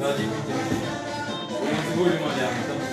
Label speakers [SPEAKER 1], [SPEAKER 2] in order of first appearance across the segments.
[SPEAKER 1] va débuter. On va lui demander en même temps.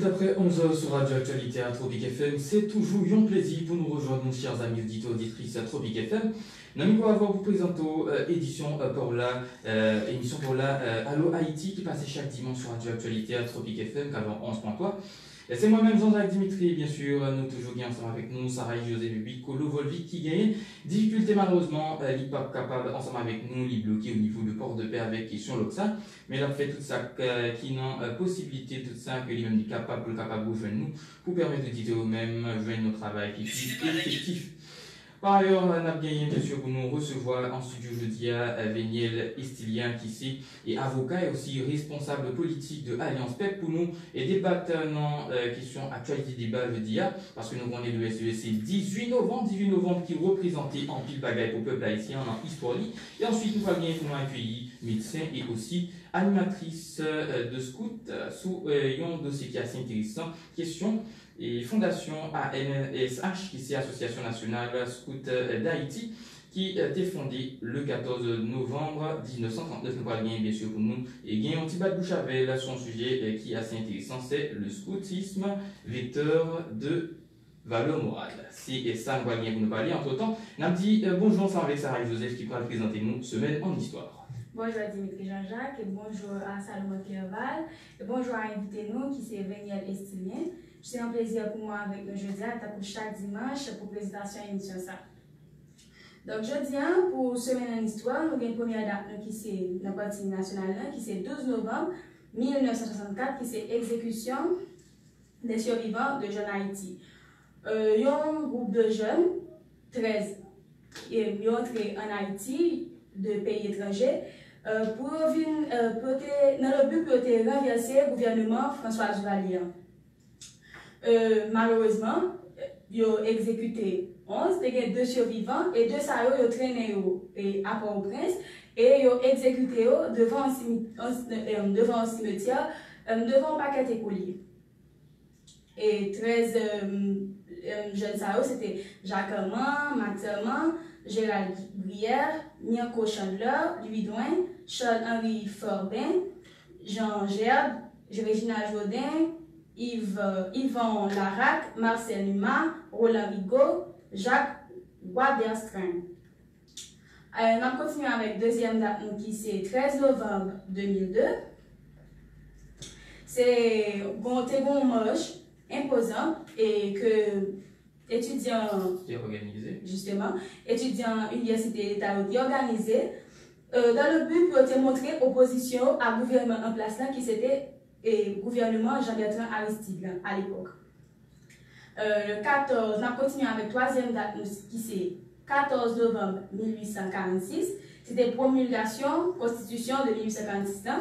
[SPEAKER 1] Après 11h sur Radio Actualité à Tropic FM, c'est toujours un plaisir pour nous rejoindre, nos chers amis auditeurs auditrices à Tropic FM. Nous allons avoir vous présenter édition pour la émission pour la Allo Haïti qui passe chaque dimanche sur Radio Actualité à Tropic FM 91.3. C'est moi-même Jean-Jacques Dimitri, bien sûr, nous toujours bien ensemble avec nous, Sarah José Bibi, Colo Volvic qui gagne. Difficulté malheureusement, il n'est pas capable ensemble avec nous, il est bloqué au niveau de Port de Paix avec question Loxa. Mais il a fait tout ça qui n'a possibilité, tout ça que lui-même est capable de rejoindre nous pour permettre de dire eux-mêmes, joindre notre travail qui est effectif. Par ailleurs, on a gagné bien sûr pour nous recevoir en studio jeudi à Véniel Estilien qui est avocat et aussi responsable politique de Alliance PEP pour nous et débattre dans question actualité débat jeudi parce que nous on est le SEC 18 novembre qui représentait en pile bagaille pour le peuple haïtien en histoire et ensuite nous allons gagner pour nous accueillir médecin et aussi animatrice de scout sous un dossier qui est assez intéressant question et Fondation ANSH, qui est Association Nationale Scout d'Haïti, qui a été fondée le 14 novembre 1939. Nous allons bien sûr pour nous. Et il y a un petit bas de bouche avec son sujet qui est assez intéressant, c'est le scoutisme, vecteur de valeur morale. C'est ça, nous allons nous parler. Entre temps, nous avons dit bonjour ensemble avec Sarah Joseph qui va présenter nous Semaine en Histoire.
[SPEAKER 2] Bonjour à Dimitri Jean-Jacques, et bonjour à Salomon Clerval, et bonjour à invité nous qui c'est Véniel Estilien. C'est un plaisir pour moi avec nous jeudi à chaque dimanche pour présentation et émission ça. Donc jeudi pour Semaine en Histoire, nous avons une première date qui c'est dans la partie nationale qui c'est 12 novembre 1964 qui c'est exécution des survivants de jeunes Haïti. Il y a un groupe de jeunes, 13, et ils sont entrés en Haïti de pays étrangers pour venir dans le but de renverser le gouvernement François Duvalier. Malheureusement, ils ont exécuté 11, il y a 2 survivants et 2 ça ils ont traîné à Port-au-Prince et ils ont exécuté devant un cimetière, devant un paquet écolier. Et 13 jeunes ça c'était Jacques Armand, Max Armand, Gérald Brière, Nianco Chandler, Louis Douin, Charles-Henri Forbin, Jean Gerbe, Régina Jodin, Yvan Larac, Marcel Numa, Roland Rigaud, Jacques Waderstrein. On continue avec deuxième date qui c'est 13 novembre 2002. C'est un moche imposant et étudiants
[SPEAKER 1] organisés.
[SPEAKER 2] Justement, étudiants université d'État organisés dans le but pour te montrer opposition à gouvernement en place là qui c'était gouvernement Jean-Bertrand Aristide là, à l'époque. Le 14, on a continué avec troisième date qui c'est 14 novembre 1846. C'était promulgation, constitution de 1846 là,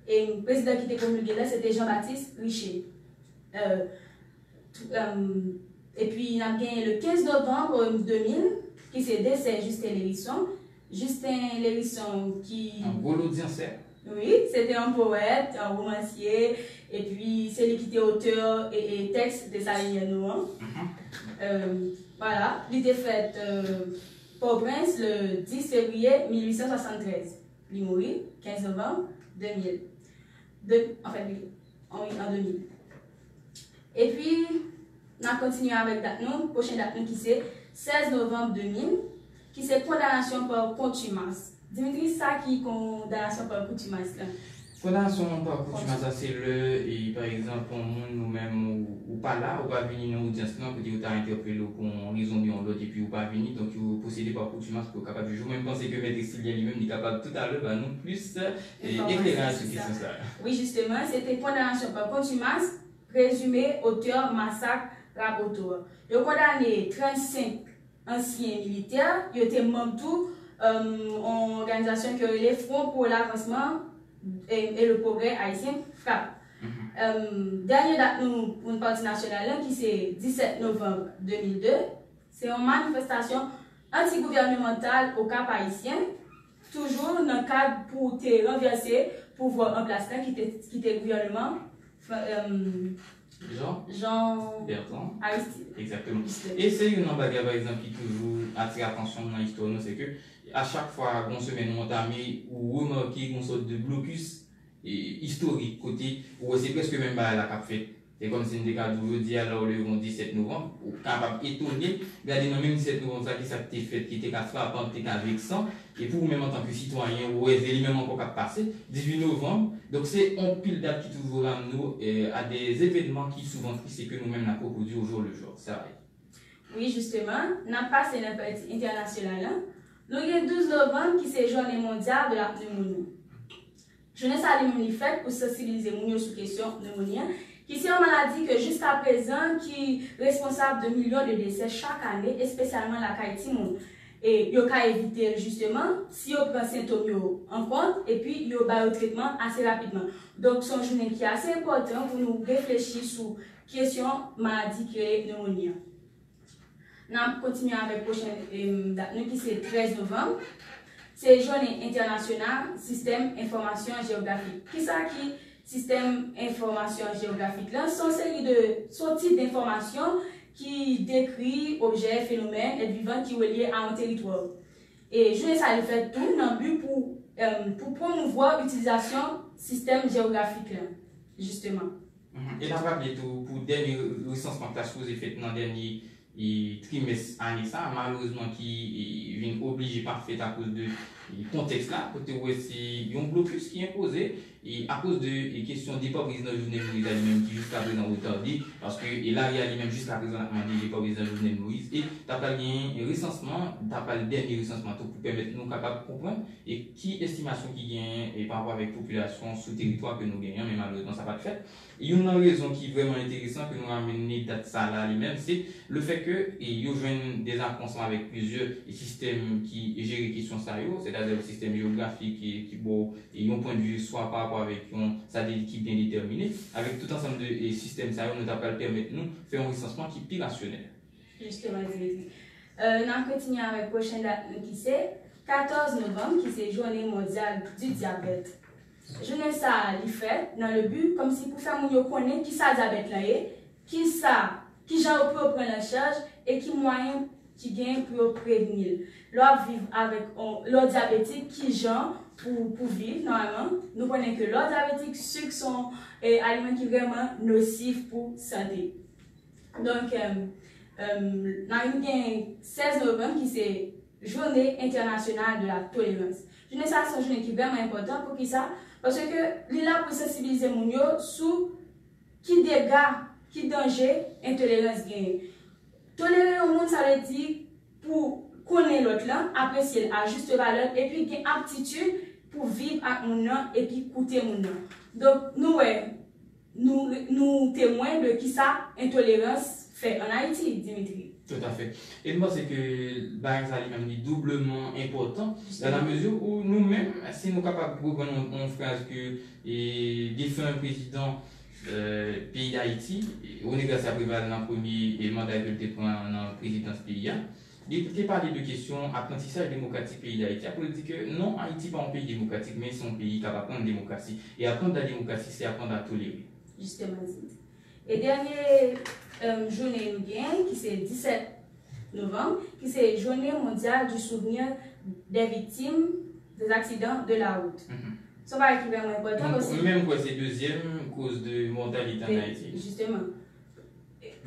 [SPEAKER 2] et le président qui était promulgué là c'était Jean-Baptiste Richer. Et puis, on a gagné le 15 novembre 2000, qui c'est décès Justin Lérisson. Justin Lérisson qui...
[SPEAKER 1] Un gros audiencier.
[SPEAKER 2] Oui, c'était un poète, un romancier, et puis c'est lui qui était auteur et texte de sa ligne noire. Voilà, il était fait Port-au-Prince le 10 février 1873. Il mourit 15 novembre 2000. En 2000. Et puis, on a continué avec date nous, prochaine date nous qui c'est 16 novembre 2000, qui c'est condamnation par contumace. Dimitri, ça qui est condamnation par contumace là?
[SPEAKER 1] Condamnation par contumace, c'est le, et par exemple, nous-mêmes, ou pas là, ou pas venir dans l'audience, non, pour dire que tu as interpellé pour une raison bien l'autre, et puis ou pas venir, donc vous possédez par contumace pour capable de jouer. Même penser que Maître Sylvia lui-même est capable tout à l'heure, bah, nous plus éclairage sur cette question-là.
[SPEAKER 2] Oui, justement, c'était condamnation par contumace, présumé auteur massacre raboteur. Il a condamné 35 anciens militaires, ils étaient membres tout en organisation qui est le Front pour l'avancement et le progrès haïtien FRAP. Dernière date pour une partie nationale qui c'est 17 novembre 2002, c'est une manifestation anti-gouvernementale au Cap haïtien, toujours dans le cadre pour te renverser pouvoir en place qui était le gouvernement Jean
[SPEAKER 1] Bertrand
[SPEAKER 2] Aristide.
[SPEAKER 1] Exactement. Et c'est une bagarre par exemple qui toujours attire l'attention dans l'histoire, c'est que à chaque fois qu'on se met entamé ou remarquer qu'on sorte de blocus historique côté où c'est presque même pas la cap fait. C'est comme si on cas d'aujourd'hui alors le 17 novembre, ou capable étonné, regardez dans même 17 novembre ça qui s'est fait qui était frappant, qui était vexant, et pour vous-même en tant que citoyen, ou est même encore capable passer 18 novembre. Donc c'est un pile date qui toujours ramène nous à des événements qui souvent tristes que nous-mêmes n'a produit au jour le jour. C'est vrai.
[SPEAKER 2] Oui, justement, on a passé la partie internationale. Nous avons 12 novembre qui c'est journée mondiale de la pneumonie. Jeunesse a lui fait pour sensibiliser les gens sur la question de la pneumonie, qui c'est une maladie que jusqu'à présent qui est responsable de millions de décès chaque année, et spécialement la Haïti. Et il faut éviter justement si on prend symptômes en compte et puis il y a un traitement assez rapidement. Donc c'est une journée qui est assez important pour nous réfléchir sur la question maladie qui est la pneumonie. Nous continuons avec la prochaine date qui c'est 13 novembre. C'est la journée internationale système information géographique. Qui ça qui système information géographique là sont série de type d'informations qui décrit objets, phénomènes et vivants qui sont liés à un territoire. Et je ça le fait tout dans le but pour promouvoir l'utilisation système géographique là, justement.
[SPEAKER 1] Et là, rappelez tout pour le dernier recensement que vous avez fait dans le dernier trimestre année ça malheureusement qui vient obligé par fait à cause de contexte là côté où c'est un blocus qui est imposé et à cause de questions des pas président Jovenel Moïse lui-même qui jusqu'à présent retardé parce que et là il y a lui-même jusqu'à présent a demandé les pas président Jovenel Moïse et t'as pas un recensement t'as pas le dernier recensement pour permettre nous capables de comprendre et qui estimation qui gagne et par rapport avec population sous territoire que nous gagnons mais malheureusement ça pas de fait. Et une raison qui est vraiment intéressante que nous ramener date ça là lui-même c'est le fait que il y a des accords avec plusieurs systèmes qui gèrent les questions sérieuses, c'est-à-dire le système géographique qui bon et un point de vue soit par rapport avec ça des équipes bien déterminées avec tout ensemble de systèmes sérieux nous appelle permettre nous faire un recensement qui est plus rationnel.
[SPEAKER 2] Justement, Dimitri. On continue avec la prochaine date qui c'est 14 novembre qui c'est journée mondiale du diabète. Journée ça li fait dans le but comme si pour faire moun connaître qui ça diabète là est, qui gens peut prendre en charge et qui moyen qui gagne pour prévenir. L'autre vivre avec l'autre diabétique qui gens pour vivre normalement. Nous connaissons que l'autre diabétique sucre sont aliments qui sont vraiment nocifs pour la santé. Donc nous avons 16 novembre qui c'est journée internationale de la tolérance. Journée ça c'est une journée qui est vraiment importante pour qui ça parce que il là pour sensibiliser les gens sur qui dégâts qui danger intolérance gagne. Tolérer au monde, ça veut dire pour connaître l'autre là, apprécier à juste valeur et puis une aptitude pour vivre avec mon nom et puis écouter mon nom. Donc, nous témoins de qui ça, intolérance fait en Haïti, Dimitri.
[SPEAKER 1] Tout à fait. Et moi, c'est que bah, ça lui-même est doublement important dans la mesure où nous-mêmes, si nous sommes capables de prendre une phrase que défunt président pays d'Haïti, on est grâce à préval dans le premier mandat que le prend dans la présidence pays. Il peut parler de questions apprentissage démocratique pays d'Haïti. Après, il dit que non, Haïti n'est pas un pays démocratique, mais c'est un pays qui va apprendre la démocratie. Et apprendre la démocratie, c'est apprendre à tolérer.
[SPEAKER 2] Justement, et dernière journée nous gagnons, qui c'est 17 novembre, qui c'est journée mondiale du souvenir des victimes des accidents de la route. Ça va être vraiment important aussi.
[SPEAKER 1] Même quoi, c'est deuxième cause de mortalité en Haïti.
[SPEAKER 2] Justement.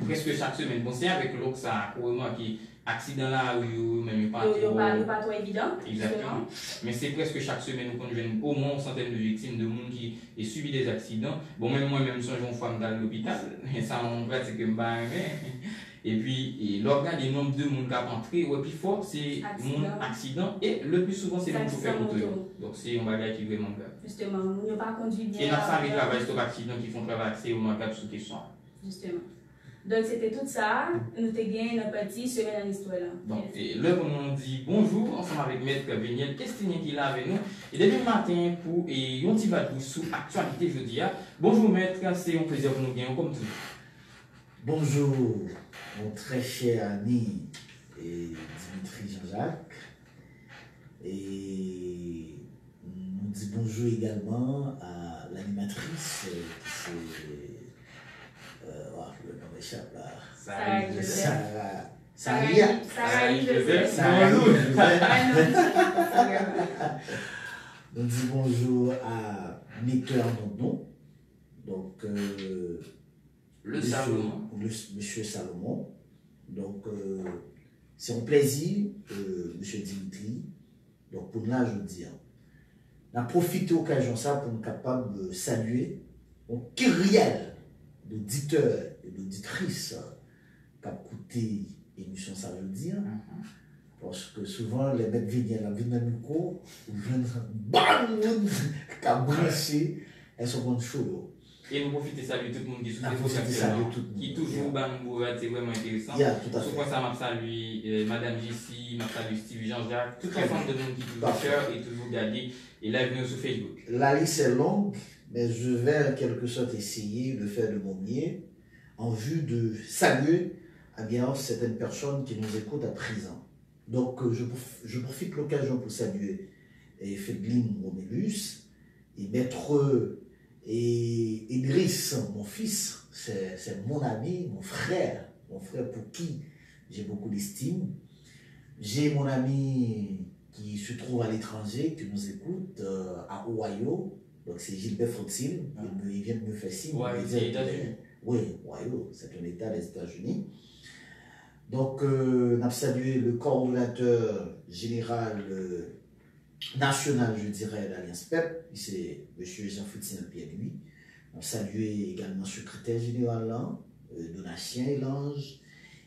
[SPEAKER 1] Presque chaque semaine. Bon, c'est avec l'autre ça, qui accident là où même pas
[SPEAKER 2] trop évident.
[SPEAKER 1] Exactement. Mais c'est presque chaque semaine nous conduisons au moins une centaine de victimes de monde qui ont subi des accidents. Bon, même moi-même, je suis une femme dans l'hôpital, mais ça en pratique que et puis, l'organe des nombres de monde qui a entré, et puis fort, c'est mon accident, et le plus souvent, c'est mon chauffeur auto. Donc, c'est un bagage qui est vraiment grave.
[SPEAKER 2] Justement, on n'a pas conduit bien.
[SPEAKER 1] Et dans ça, les travailleurs qui accidents qui font traverser au moins 4 sous question.
[SPEAKER 2] Justement. Donc, c'était tout ça. Nous avons gagné notre petit semaine en histoire.
[SPEAKER 1] Donc, là, on dit bonjour, ensemble avec Maître Véniel Questionnier qui est là avec nous. Et dès le matin, pour un petit vadrouille sous actualité, je dis, bonjour Maître, c'est un plaisir pour nous gagner comme toujours.
[SPEAKER 3] Bonjour, mon très cher ami Dimitri Jean-Jacques. Et nous disons bonjour également à l'animatrice qui c'est. Le nom m'échappe là. Nous disons bonjour à Nectar Dondon. Donc, Monsieur Salomon. Donc, c'est un plaisir, Monsieur Dimitri. Donc, pour là, je veux dire, on a profité de l'occasion ça pour nous capables de saluer un kyriel d'auditeurs et d'auditrices qui ont écouté l'émission, ça veut dire. Parce que souvent, les mecs viennent à la micro, ou viennent bam, qui a branché, elles sont bonnes chaudes.
[SPEAKER 1] Et nous profitons de saluer tout le monde qui qui toujours c'est vraiment intéressant. Souvent ça m'a salué Madame Jessie, m'a salué Steve Jean-Jacques, tout l'ensemble de monde qui toujours cœur et toujours garder et là venir sur Facebook.
[SPEAKER 3] La liste est longue, mais je vais en quelque sorte essayer de faire de mon mieux en vue de saluer bien certaines personnes qui nous écoutent à présent. Donc je profite de l'occasion pour saluer Fédeline Romélus et Maître et Idriss, mon fils, c'est mon ami, mon frère pour qui j'ai beaucoup d'estime. J'ai mon ami qui se trouve à l'étranger, qui nous écoute à Ohio, donc c'est Gilbert Fautil, il vient de me faire signe. Oui, Ohio, c'est un État des États-Unis. Donc, on a salué le coordonnateur général national, je dirais, de l'Alliance PEP, c'est M. Jean-Foutin Pierre-Louis. On a salué également le secrétaire général, Donatien Elange.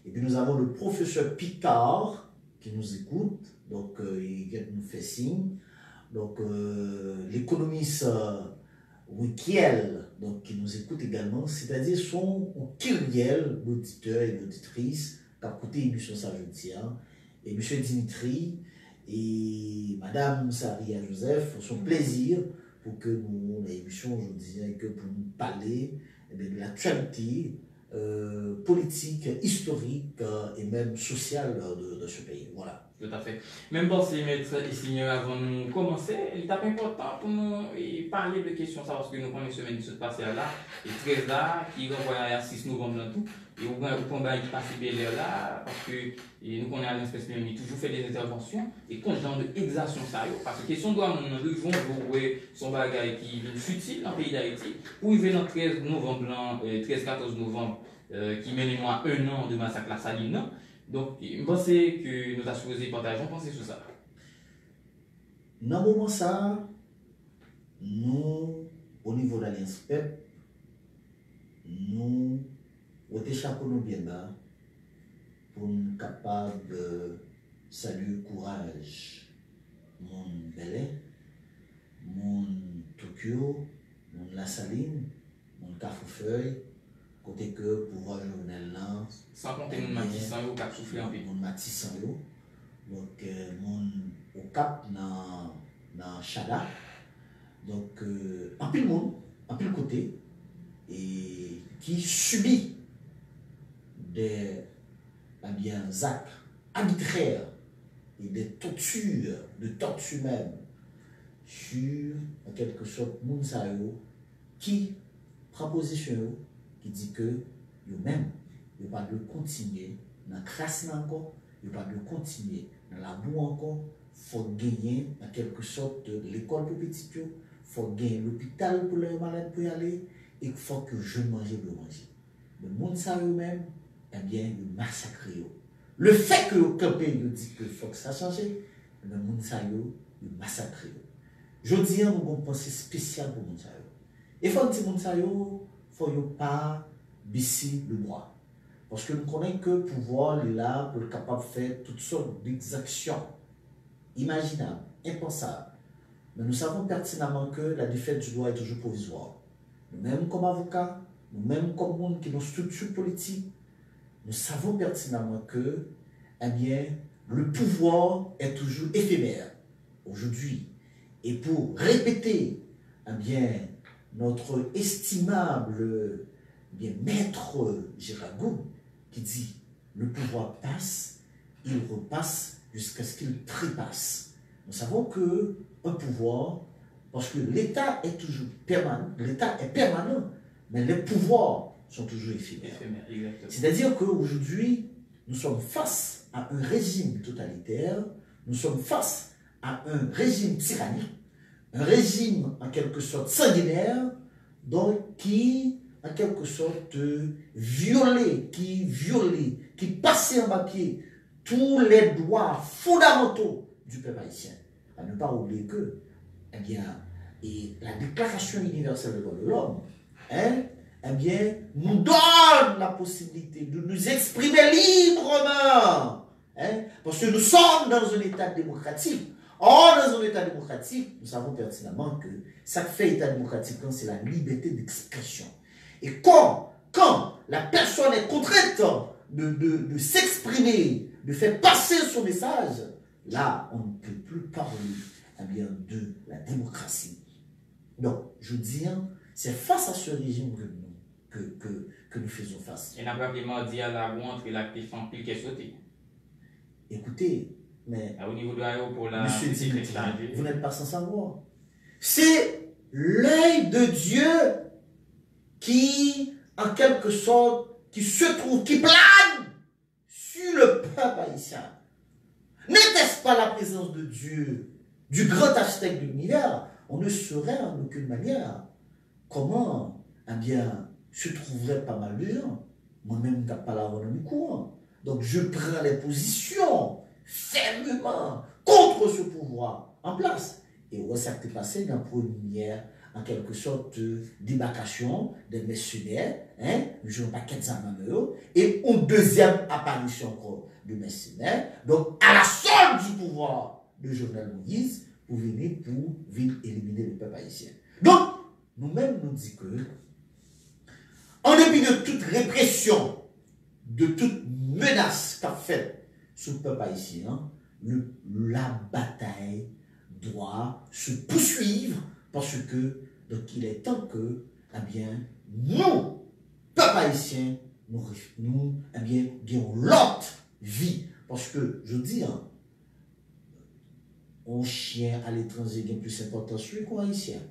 [SPEAKER 3] Et puis nous avons le professeur Picard qui nous écoute, donc il vient de nous faire signe. Donc l'économiste Wikiel, donc qui nous écoute également, c'est-à-dire son kyriel d'auditeurs et d'auditrices qui a écouté l'émission Saint-Jean, et M. Dimitri et Madame Saria Joseph, son plaisir pour que nous, l'émission aujourd'hui, et que pour nous parler de l'actualité politique, historique et même sociale de ce pays. Voilà.
[SPEAKER 1] Tout à fait. Même pensez, maître et seigneur, avant de nous commencer, il est important pour nous parler de questions, ça, parce que nous prenons une semaine qui se passe là, et 13 là, qui renvoie à 6 novembre dans tout, et on va combat qui passe là, parce que nous connaissons à l'espèce même, il toujours fait des interventions, et quand genre d'exaction ça, parce que question doit nous le jour où son bagage qui est futile dans le pays d'Haïti, où il vient dans 13 novembre, 13-14 novembre, qui mène moi 1 an de massacre la Saline. Donc, je pense que nous avons supposé partager, on pense sur ça.
[SPEAKER 3] Dans le moment ça, nous, au niveau de l'Alliance PEP, nous, au chapeau nous bien là, pour nous capable de saluer courage. Mon Belay, mon Tokyo, mon La Saline, mon Cafoufeuille, côté que pouvoir journal là.
[SPEAKER 1] Sans compter mon Matissan ou Cap Soufflé en pays.
[SPEAKER 3] Mon Matissan yo. Donc, mon au Cap dans Chada. Donc, en pile monde, en pile côté, et qui subit des actes arbitraires et des tortures, de torture même, sur, en quelque sorte, Mounsayo, qui prend position, qui dit que, eux-mêmes, ils ne pas de continuer dans la crasse encore, ils ne pas de continuer dans la boue encore, il faut gagner, en quelque sorte, l'école pour petits, il faut gagner l'hôpital pour les malades pour y aller, et il faut que je mange de manger. Le Mounsayo même, eh bien, ils massacrent. Le fait que le campé dit que faut que ça change, le Mounsayo, ils massacrent. Je dis, nous avons pensée spéciale pour Mounsayo. Et il faut dire Mounsayo, il ne faut pas baisser le bois. Parce que nous connaissons que le pouvoir est là pour être capable de faire toutes sortes d'exactions imaginables, impensables. Mais nous savons pertinemment que la défaite du droit est toujours provisoire. Nous-mêmes comme avocats, nous-mêmes comme monde qui ont une structure politique, nous savons pertinemment que, eh bien, le pouvoir est toujours éphémère aujourd'hui. Et pour répéter, eh bien, notre estimable maître Giraud qui dit le pouvoir passe, il repasse jusqu'à ce qu'il trépasse. Nous savons que un pouvoir, parce que l'État est toujours permanent, l'État est permanent, mais les pouvoirs sont toujours éphémères. C'est-à-dire qu'aujourd'hui, nous sommes face à un régime totalitaire, nous sommes face à un régime tyrannique, un régime en quelque sorte sanguinaire, donc qui, en quelque sorte, qui passait en papier tous les droits fondamentaux du peuple haïtien. À ne pas oublier que, eh bien, et la Déclaration universelle des droits de l'homme, eh bien, nous donne la possibilité de nous exprimer librement. Parce que nous sommes dans un État démocratique. Or, dans un État démocratique, nous savons pertinemment que ça fait État démocratique, c'est la liberté d'expression. Et quand la personne est contrainte de s'exprimer, de faire passer son message, là, on ne peut plus parler eh bien, de la démocratie. Donc, je veux dire, c'est face à ce régime que nous faisons face.
[SPEAKER 1] Et n'a pas vraiment dit à la entre l'actif en pile qui est sauté.
[SPEAKER 3] Écoutez, mais
[SPEAKER 1] au niveau de l'aéroport, là,
[SPEAKER 3] monsieur Dimitri, vous n'êtes pas sans savoir. C'est l'œil de Dieu qui, en quelque sorte, qui se trouve, qui plane sur le peuple haïtien. N'était-ce pas la présence de Dieu, du grand architecte de l'univers, on ne saurait en aucune manière comment, eh bien, se trouverait pas malheur. Moi-même, je n'ai pas la rendre du courant. Donc, je prends les positions fermement contre ce pouvoir en place. Et où ça s'est passé dans la première, en quelque sorte, débarcation des mercenaires, je n'ai pas qu'à et une deuxième apparition encore de mercenaires. Donc, à la solde du pouvoir de Jovenel Moïse, pour venir éliminer le peuple haïtien. Donc, nous-mêmes nous disons que, en dépit de toute répression, de toute menace qu'a faite sur le peuple haïtien, la bataille doit se poursuivre parce que, donc, il est temps que, eh bien, nous, peuple haïtien, nous eh bien, ayons l'autre vie. Parce que, je dis, un chien à l'étranger est plus important qu'un haïtien.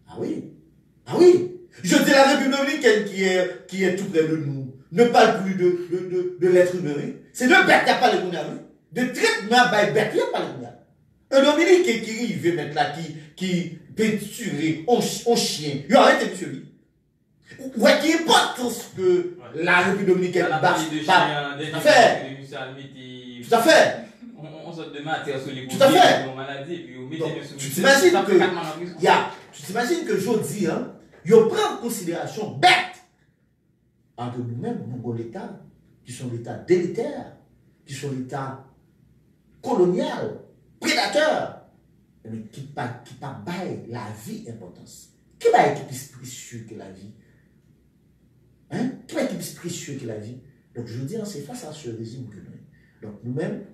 [SPEAKER 3] Ah oui? Ah oui? Je dis la République dominicaine qui est tout près de nous ne parle plus de l'être humain. C'est de bête qui a parlé de nous. De traitement by bête qui a parlé de nous. Un Dominicain qui arrive maintenant là, qui peut tuer un chien. Il arrête monsieur lui. Ouais, qui importance que la République dominicaine bâche. Tout à fait. Tout à fait.
[SPEAKER 1] On se demande sur les
[SPEAKER 3] tout à fait.
[SPEAKER 1] Tu
[SPEAKER 3] t'imagines que je dis, il prend en considération bête entre nous-mêmes, nous avons l'État, qui sont l'État délétère, qui sont l'État colonial, prédateur, mais qui pas baille la vie importance. Qui baille qui est plus précieux que la vie? Hein? Qui baille qui est plus précieux que la vie? Donc je veux dire, c'est face à ce régime que nous. Donc nous-mêmes,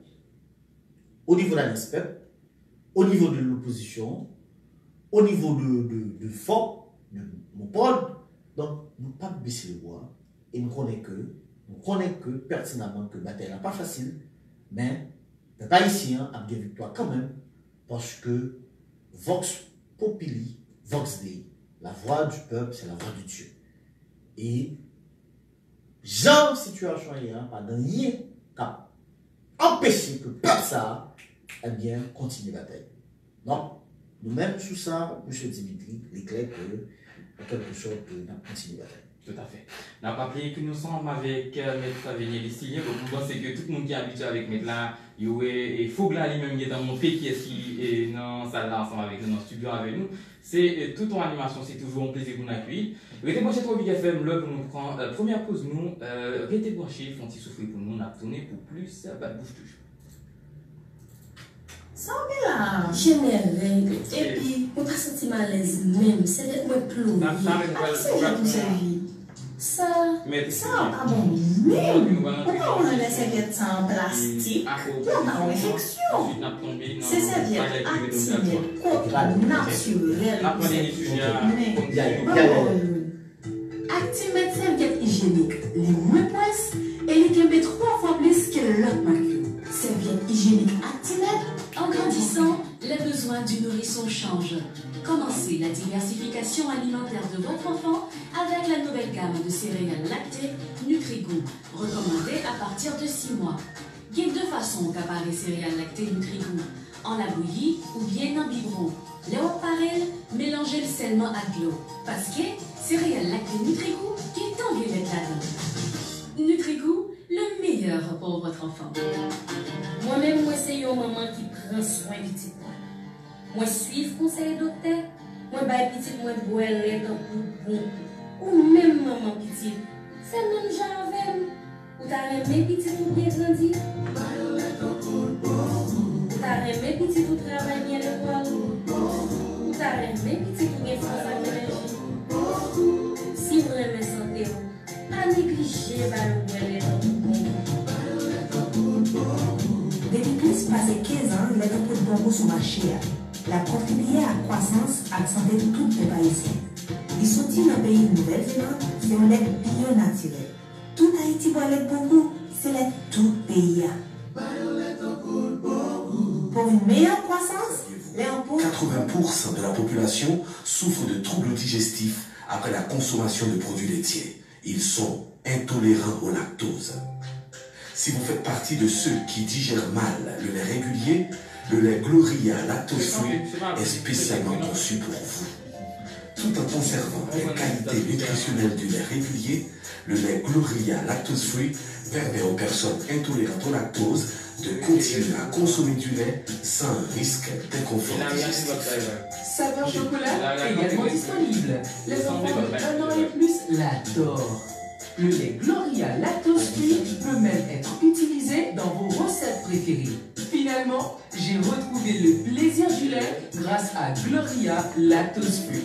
[SPEAKER 3] au niveau de l'ANESPEP, au niveau de l'opposition, au niveau de FOP, de mon pod, donc nous ne pas baisser le bois et nous connaissons que pertinemment que la bataille n'est pas facile, mais les Haïtiens ont des victoires quand même parce que Vox Populi, Vox Dei, la voix du peuple, c'est la voix de Dieu. Et genre situation pas dans rien cap empêcher que le peuple ça eh bien continue la bataille. Donc nous-mêmes sous ça, M. Dimitri, il est clair que en quelque sorte nous continuons la bataille.
[SPEAKER 1] Tout à fait. On a rappelé que nous sommes avec Maître Vénier Listillier. Donc, nous pensons que tout le monde qui est habitué avec Maître là, il faut que là, lui-même, il est dans mon pays qui est ici et dans salle là ensemble avec nous, dans le studio avec nous. C'est toute ton animation, c'est toujours un plaisir pour nous accueillir. Restez branchés sur Big FM, là, pour nous prendre première pause, nous, restez branchés, font petit souffler pour nous, on a tourné pour plus, bad bouche toujours.
[SPEAKER 4] Ça là, j'aimerais. Et puis, on pas senti malaise même. C'est d'être moins plomb. Ça, ah bon, même. Pourquoi on a les serviettes en plastique? On a une infection. Ces serviettes actives, coton naturel. Actimètre serviette hygiénique, les moins presses et les kembe 3 fois plus que l'autre marque. Serviette hygiénique Actimètre.
[SPEAKER 5] En grandissant, les besoins du nourrisson changent. Commencez la diversification alimentaire de votre enfant avec la nouvelle gamme de céréales lactées Nutrigoût, recommandée à partir de 6 mois. Il y a deux façons qu'apparaît céréales lactées Nutrigoût, en la bouillie ou bien en biberon. Les pareil, mélangez-le seulement à de l'eau, parce que céréales lactées Nutrigoût qui est en violet là-dedans. Nutrigoût, le meilleur pour votre enfant.
[SPEAKER 4] Moi-même, moi, c'est une maman qui prend soin du petit moi. Moi, suivre conseil docteur. Moi, baille petit moi de boire lait dans le bon. Ou même maman petit. C'est même genre avec. Ou t'as aimé petit tout bien grandi. Ou t'as aimé petit tout travail bien l'école. Ou t'as aimé petit tout bien France avec l'énergie. Si vous aimez santé, pas négliger balle boire lait dans le bon.
[SPEAKER 6] Depuis plus passé 15 ans, les dépôts de bonbons sont marchés. La contribuer à la croissance et à la santé de toutes les Haïtiens. Ils sont dans le pays de Nouvelle-Zélande, c'est un lait bio naturel. Tout Haïti boit lait bonbon, c'est lait tout pays. Pour une meilleure croissance, les impôts.
[SPEAKER 7] 80% de la population souffre de troubles digestifs après la consommation de produits laitiers. Ils sont intolérants au lactose. Si vous faites partie de ceux qui digèrent mal le lait régulier, le lait Gloria Lactose Free est spécialement conçu pour vous. Tout en conservant les qualités nutritionnelles du lait régulier, le lait Gloria Lactose Free permet aux personnes intolérantes au lactose de continuer à consommer du lait sans risque d'inconfort digestif.
[SPEAKER 8] Saveur chocolat également disponible. Les enfants de 1 an et plus l'adorent. Le lait Gloria Lactose Free peut même être utilisé dans vos recettes préférées. Finalement, j'ai retrouvé le plaisir du lait grâce à Gloria Lactose Free.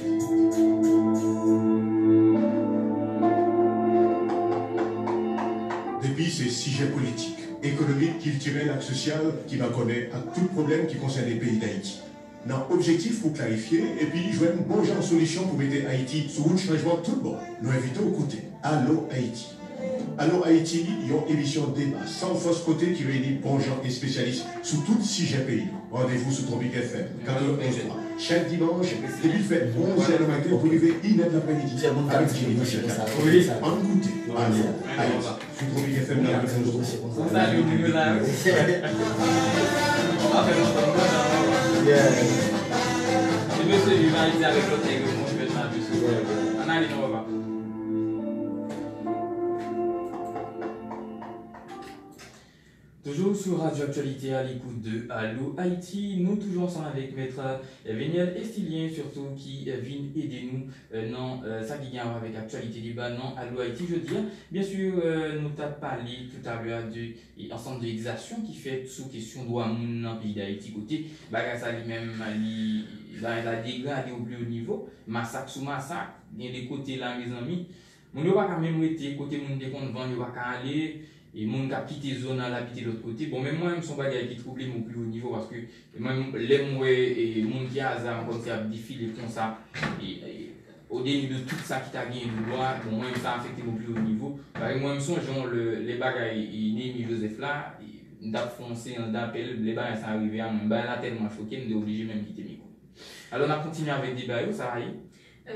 [SPEAKER 9] Depuis ces sujets politiques, économiques, culturels et sociaux qui va connaître à tout problème qui concerne les pays d'Haïti. Non, objectif pour clarifier et puis jouer une bonne genre de solution pour mettre Haïti sur un changement tout bon. Nous invitons au côté. Allô Haïti. Allô Haïti, il y a une émission de débat sans fausse côté qui réunit bons gens et spécialistes sur tout sujet pays. Rendez-vous sur Tropique FM, 4h11. Chaque dimanche, début de fête, 11h le matin pour arriver 1h de l'après-midi. Avec Thierry Michel. Oui, en goûter. Allô Haïti. Sur Tropique FM, dans le
[SPEAKER 1] Salut, Nicolas. Je me suis rivalisé avec l'autre nègre, moi je vais te faire un allez, on va. Toujours sur Radio Actualité à l'écoute de Allo Haïti, nous toujours ensemble avec Maître Véniel Estilien, surtout qui vient aider nous dans ça qui vient avec Actualité Débat dans Allo Haïti, je veux dire. Bien sûr, nous avons parlé tout à l'heure de ensemble de l'exaction qui fait sous question droit moun dans le pays d'Haïti côté, bagage ça lui-même la dégradé au plus haut niveau, massacre sous massacre, il y a des côtés là mes amis, mon yo pas quand même été côté moun de compte vend yo pas aller et mon qui a quitté zone à l'habiter de l'autre côté. Bon, même moi, je suis bagage qui trouble mon plus haut niveau parce que même les moi et mon qui a hasard comme ça défilé comme ça et au début de tout ça qui t'a gagné de loi, bon, moi ça a affecté mon plus haut niveau. Parce que moi, je me sens les bagages Némi Joseph là, d'ap foncé en d'appel, les bagages sont arrivés à moi, là tellement choqué, je obligé même quitter mes cours. Alors on a continué avec des débat, ça va aller.
[SPEAKER 2] Oui.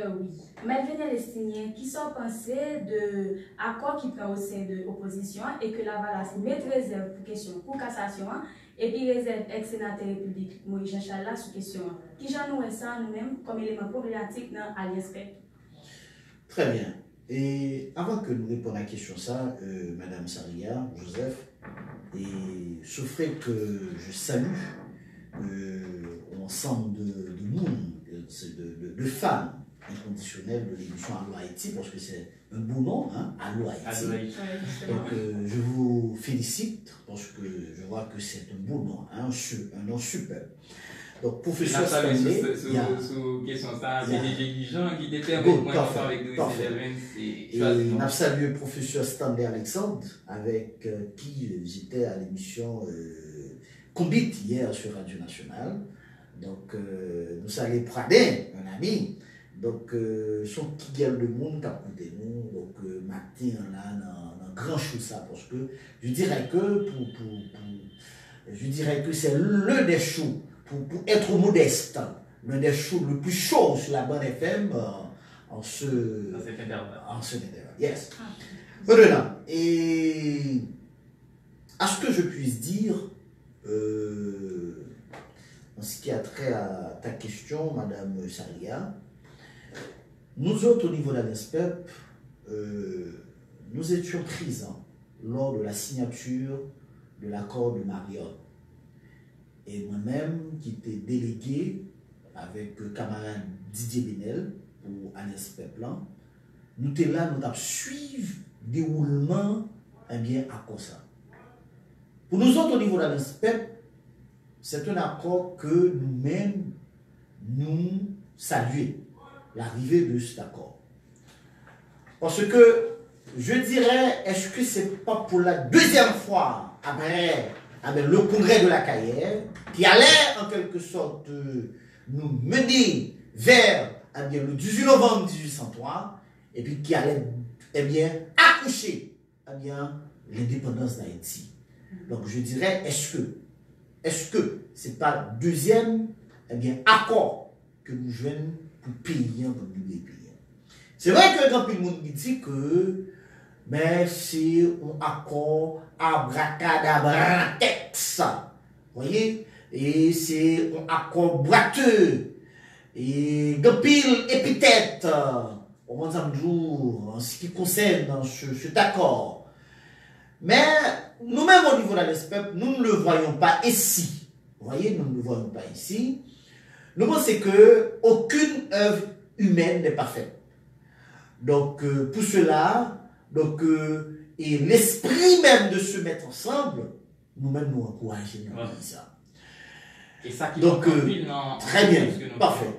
[SPEAKER 2] Maître Véniel Estilien, qui sont pensés de accords qui prend au sein de l'opposition et que la valence met réserve pour question pour cassation et puis réserve ex-sénateur république Moïse Jean-Charles sous question. Qui j'en nous ça nous-mêmes comme élément problématique dans Alliance PEP?
[SPEAKER 3] Très bien. Et avant que nous répondions à la question ça, Madame Saria, Joseph, et souffrez que je salue l'ensemble de monde, de femmes inconditionnel de l'émission Allo Haïti, parce que c'est un beau nom, hein, Allo Haïti. Donc je vous félicite parce que je vois que c'est un beau nom, hein, un nom super. Donc professeur Stanley,
[SPEAKER 1] sous question ça, PDG Guijan qui était avec moi avec nous
[SPEAKER 3] et on a salué professeur Stanley Alexandre avec qui j'étais à l'émission Combit hier sur Radio Nationale. Donc nous saluons Pradin, un ami. Donc, son qui gueule le monde qui a coûté nous, donc matin là, dans grand chose ça, parce que je dirais que c'est l'un des shows, pour être modeste, l'un des shows le plus chaud sur la bande FM en ce intervalle. Yes. Maintenant, et à ce que je puisse dire, en ce qui a trait à ta question, Madame Saria, nous autres, au niveau de la NESPEP, nous étions présents lors de la signature de l'accord de Mariotte. Et moi-même, qui étais délégué avec le camarade Didier Benel pour ANESPEP, nous étions là, nous avons suivi le déroulement bien à quoi ça. Pour nous autres, au niveau de la NESPEP, c'est un accord que nous-mêmes, nous saluons. L'arrivée de cet accord. Parce que je dirais, est-ce que c'est pas pour la deuxième fois après le congrès de la Caillère qui allait en quelque sorte nous mener vers le 18 novembre 1803 et puis qui allait accoucher l'indépendance d'Haïti. Donc je dirais, est-ce que c'est pas le deuxième accord que nous joignons pour payer pour nous payer. C'est vrai que quand le monde dit que mais c'est un accord abracadabratex, vous voyez, et c'est un accord boiteux et de pile épithète au jour en ce qui concerne cet accord. Mais nous-mêmes au niveau de la NESPEP, nous ne le voyons pas ici. Vous voyez, nous ne le voyons pas ici. Nous pensons qu'aucune œuvre humaine n'est parfaite. Donc, pour cela, et l'esprit même de se mettre ensemble, nous-mêmes nous encourageons ça.
[SPEAKER 1] Et ça qui
[SPEAKER 3] donc, très bien, parfait.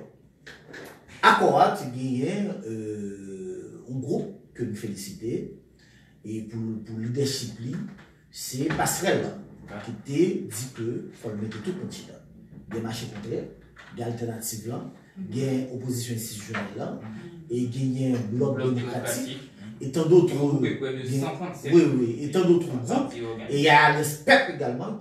[SPEAKER 3] Accord, il y a un groupe que nous félicitons, et pour le leadership, c'est Passerelle, qui était dit que il faut le mettre tout continent. Des marchés complets. Des alternatives là, des oppositions institutionnelles là, et gagner un bloc démocratique, et tant d'autres groupes, et tant d'autres groupes, et il y a l'ESPEP également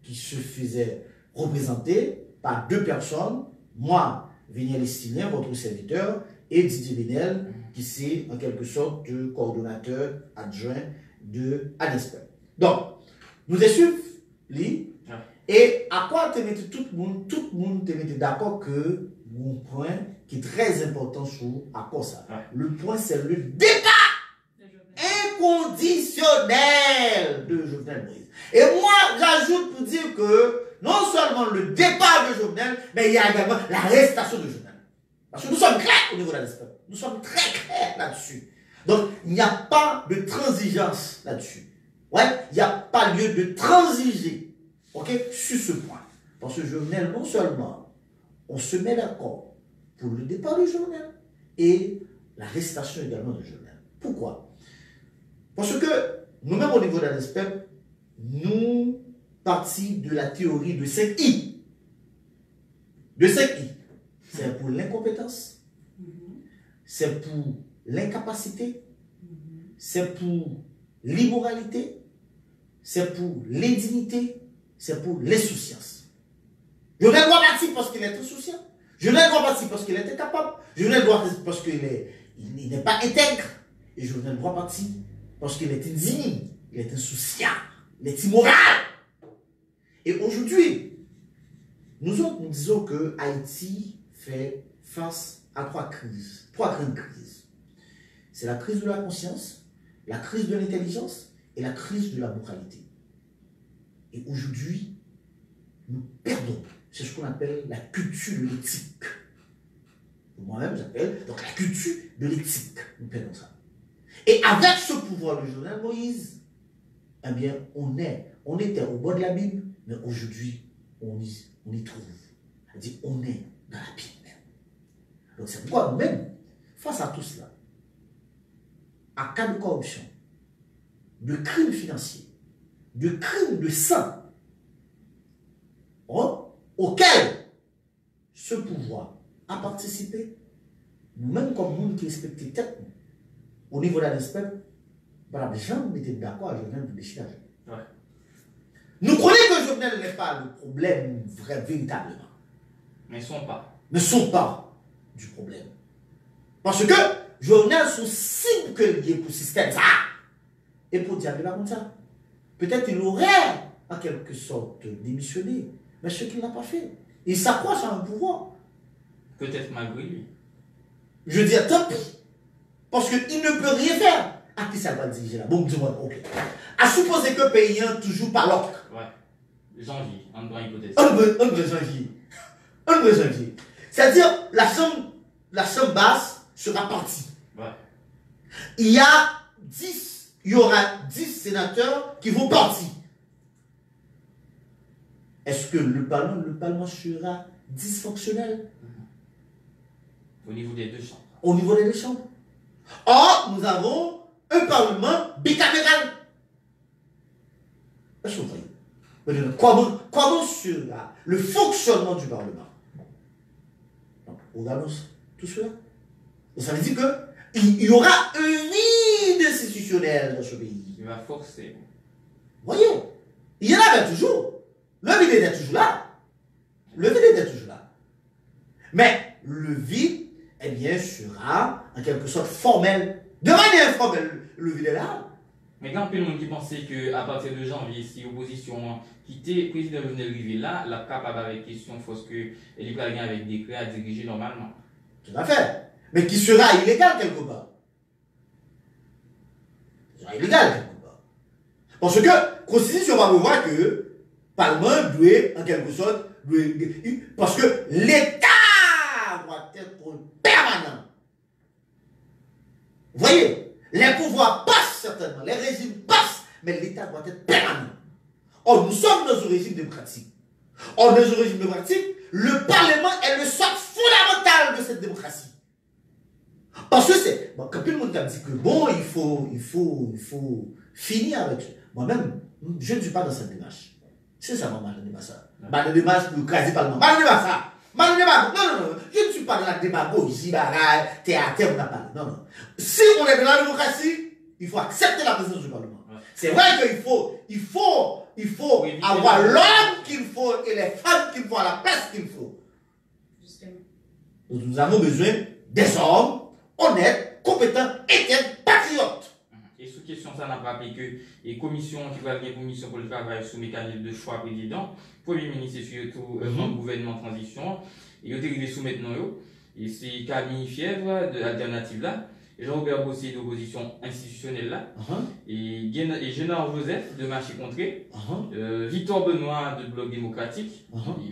[SPEAKER 3] qui se faisait représenter par deux personnes, moi, Véniel Estilien, votre serviteur, et Didier Benel, qui c'est en quelque sorte le coordonnateur adjoint de l'ESPEP. Donc, nous suivons et à quoi tout le monde est d'accord que mon point qui est très important sur à quoi ça. Le point c'est le départ inconditionnel de Jovenel Moïse. Et moi, j'ajoute pour dire que non seulement le départ de Jovenel, mais il y a également l'arrestation de Jovenel. Parce que nous sommes clairs au niveau de l'esprit. Nous sommes très clairs là-dessus. Donc, il n'y a pas de transigence là-dessus. Ouais, il n'y a pas lieu de transiger, ok, sur ce point. Parce que Jovenel, non seulement on se met d'accord pour le départ de Jovenel et l'arrestation également de Jovenel. Pourquoi? Parce que nous-mêmes au niveau de l'ANESPEP, nous partons de la théorie de 5 I. De 5 I. C'est pour l'incompétence, c'est pour l'incapacité, c'est pour l'immoralité, c'est pour l'indignité, c'est pour l'insouciance. Je ne dois pas parce qu'il est insouciant. Je ne dois pas parce qu'il est incapable. Je ne dois pas parce qu'il n'est pas intègre. Et je ne dois pas parce qu'il est indigne, il est insouciant, il est immoral. Et aujourd'hui, nous autres, nous disons que Haïti fait face à trois grandes crises. C'est la crise de la conscience, la crise de l'intelligence et la crise de la moralité. Et aujourd'hui, nous perdons. C'est ce qu'on appelle la culture de l'éthique. Moi-même, j'appelle donc la culture de l'éthique. Nous perdons ça. Et avec ce pouvoir de Jovenel Moïse, eh bien, on était au bord de la Bible, mais aujourd'hui, on y trouve. C'est-à-dire, on est dans la Bible même. Donc, c'est pourquoi nous-mêmes, face à tout cela, à cas de corruption, de crimes financiers, de crimes de sang, auquel ce pouvoir a participé, nous-mêmes comme nous qui respectons tête, au niveau de l'ANESPEP, les gens n'étaient d'accord avec Jovenel pour déchirer. Ouais. Nous croyons que Jovenel n'est pas le problème véritablement.
[SPEAKER 1] Mais
[SPEAKER 3] ne sont pas du problème. Parce que Jovenel sont cibles que liés pour le système. Ça. Et pour dire comme ça, peut-être il aurait en quelque sorte démissionné, mais ce qu'il n'a pas fait. Il s'accroche à un pouvoir.
[SPEAKER 1] Peut-être malgré lui.
[SPEAKER 3] Je dis tant pis. Parce qu'il ne peut rien faire. À qui ça va diriger là? Bon, dis-moi, ok. À supposer que le pays est toujours par l'autre.
[SPEAKER 1] Ouais. Janvier, en droit hypothétique.
[SPEAKER 3] Un vrai janvier. C'est-à-dire, la chambre basse sera partie.
[SPEAKER 1] Ouais.
[SPEAKER 3] Il y aura 10 sénateurs qui vont partir. Est-ce que le Parlement sera dysfonctionnel?
[SPEAKER 1] Au niveau des deux chambres.
[SPEAKER 3] Au niveau des deux chambres. Or, nous avons un Parlement bicaméral. Est-ce que vous voyez? Comment sera le fonctionnement du Parlement? Donc, regardons tout cela. Donc, ça veut dire qu'il y aura un vide institutionnel dans ce pays.
[SPEAKER 1] Il va forcer.
[SPEAKER 3] Voyez, il y en avait toujours. Le vide était toujours là. Mais le vide, eh bien, sera en quelque sorte formel. De manière formelle, le vide est là.
[SPEAKER 1] Mais quand il y a des gens qui pensaient qu'à partir de janvier, si l'opposition quittait le président Jovenel Rivé là, la capable avec question force que elle va gagner avec décret à diriger normalement.
[SPEAKER 3] Tout à fait. Mais qui sera illégal quelque part. Parce que la Constitution va voir que le Parlement doit, en quelque sorte, parce que l'État doit être permanent. Vous voyez, les pouvoirs passent certainement, les régimes passent, mais l'État doit être permanent. Or, nous sommes dans un régime démocratique. Or, dans un régime démocratique, le Parlement est le socle fondamental de cette démocratie. Parce que c'est, quand tout le monde a dit que bon, il faut finir avec. Moi-même, je ne suis pas dans cette démarche. C'est ça, maman, je ne dis pas ça. Ma démarche pour craser le Parlement. Ma démarche ça. Non, je ne suis pas dans la démagogie, théâtre, on n'a pas. Non. Si on est dans la démocratie, il faut accepter la présence du Parlement. Ouais. C'est vrai qu'il faut avoir l'homme qu'il faut et les femmes qu'il faut à la place qu'il faut. Donc nous avons besoin des hommes honnêtes, compétents, éthiques, patriotes.
[SPEAKER 1] Et sous question, ça n'a pas rappelé que les commissions qui va venir commission pour le travail sous mécanisme de choix président, Premier ministre et surtout le gouvernement transition, et ils ont arrivé sous maintenant, et c'est Camille Fièvre de l'alternative là, Jean-Robert Bossier d'opposition institutionnelle là, et Génard Joseph de Marché Contré, Victor Benoît de Bloc démocratique,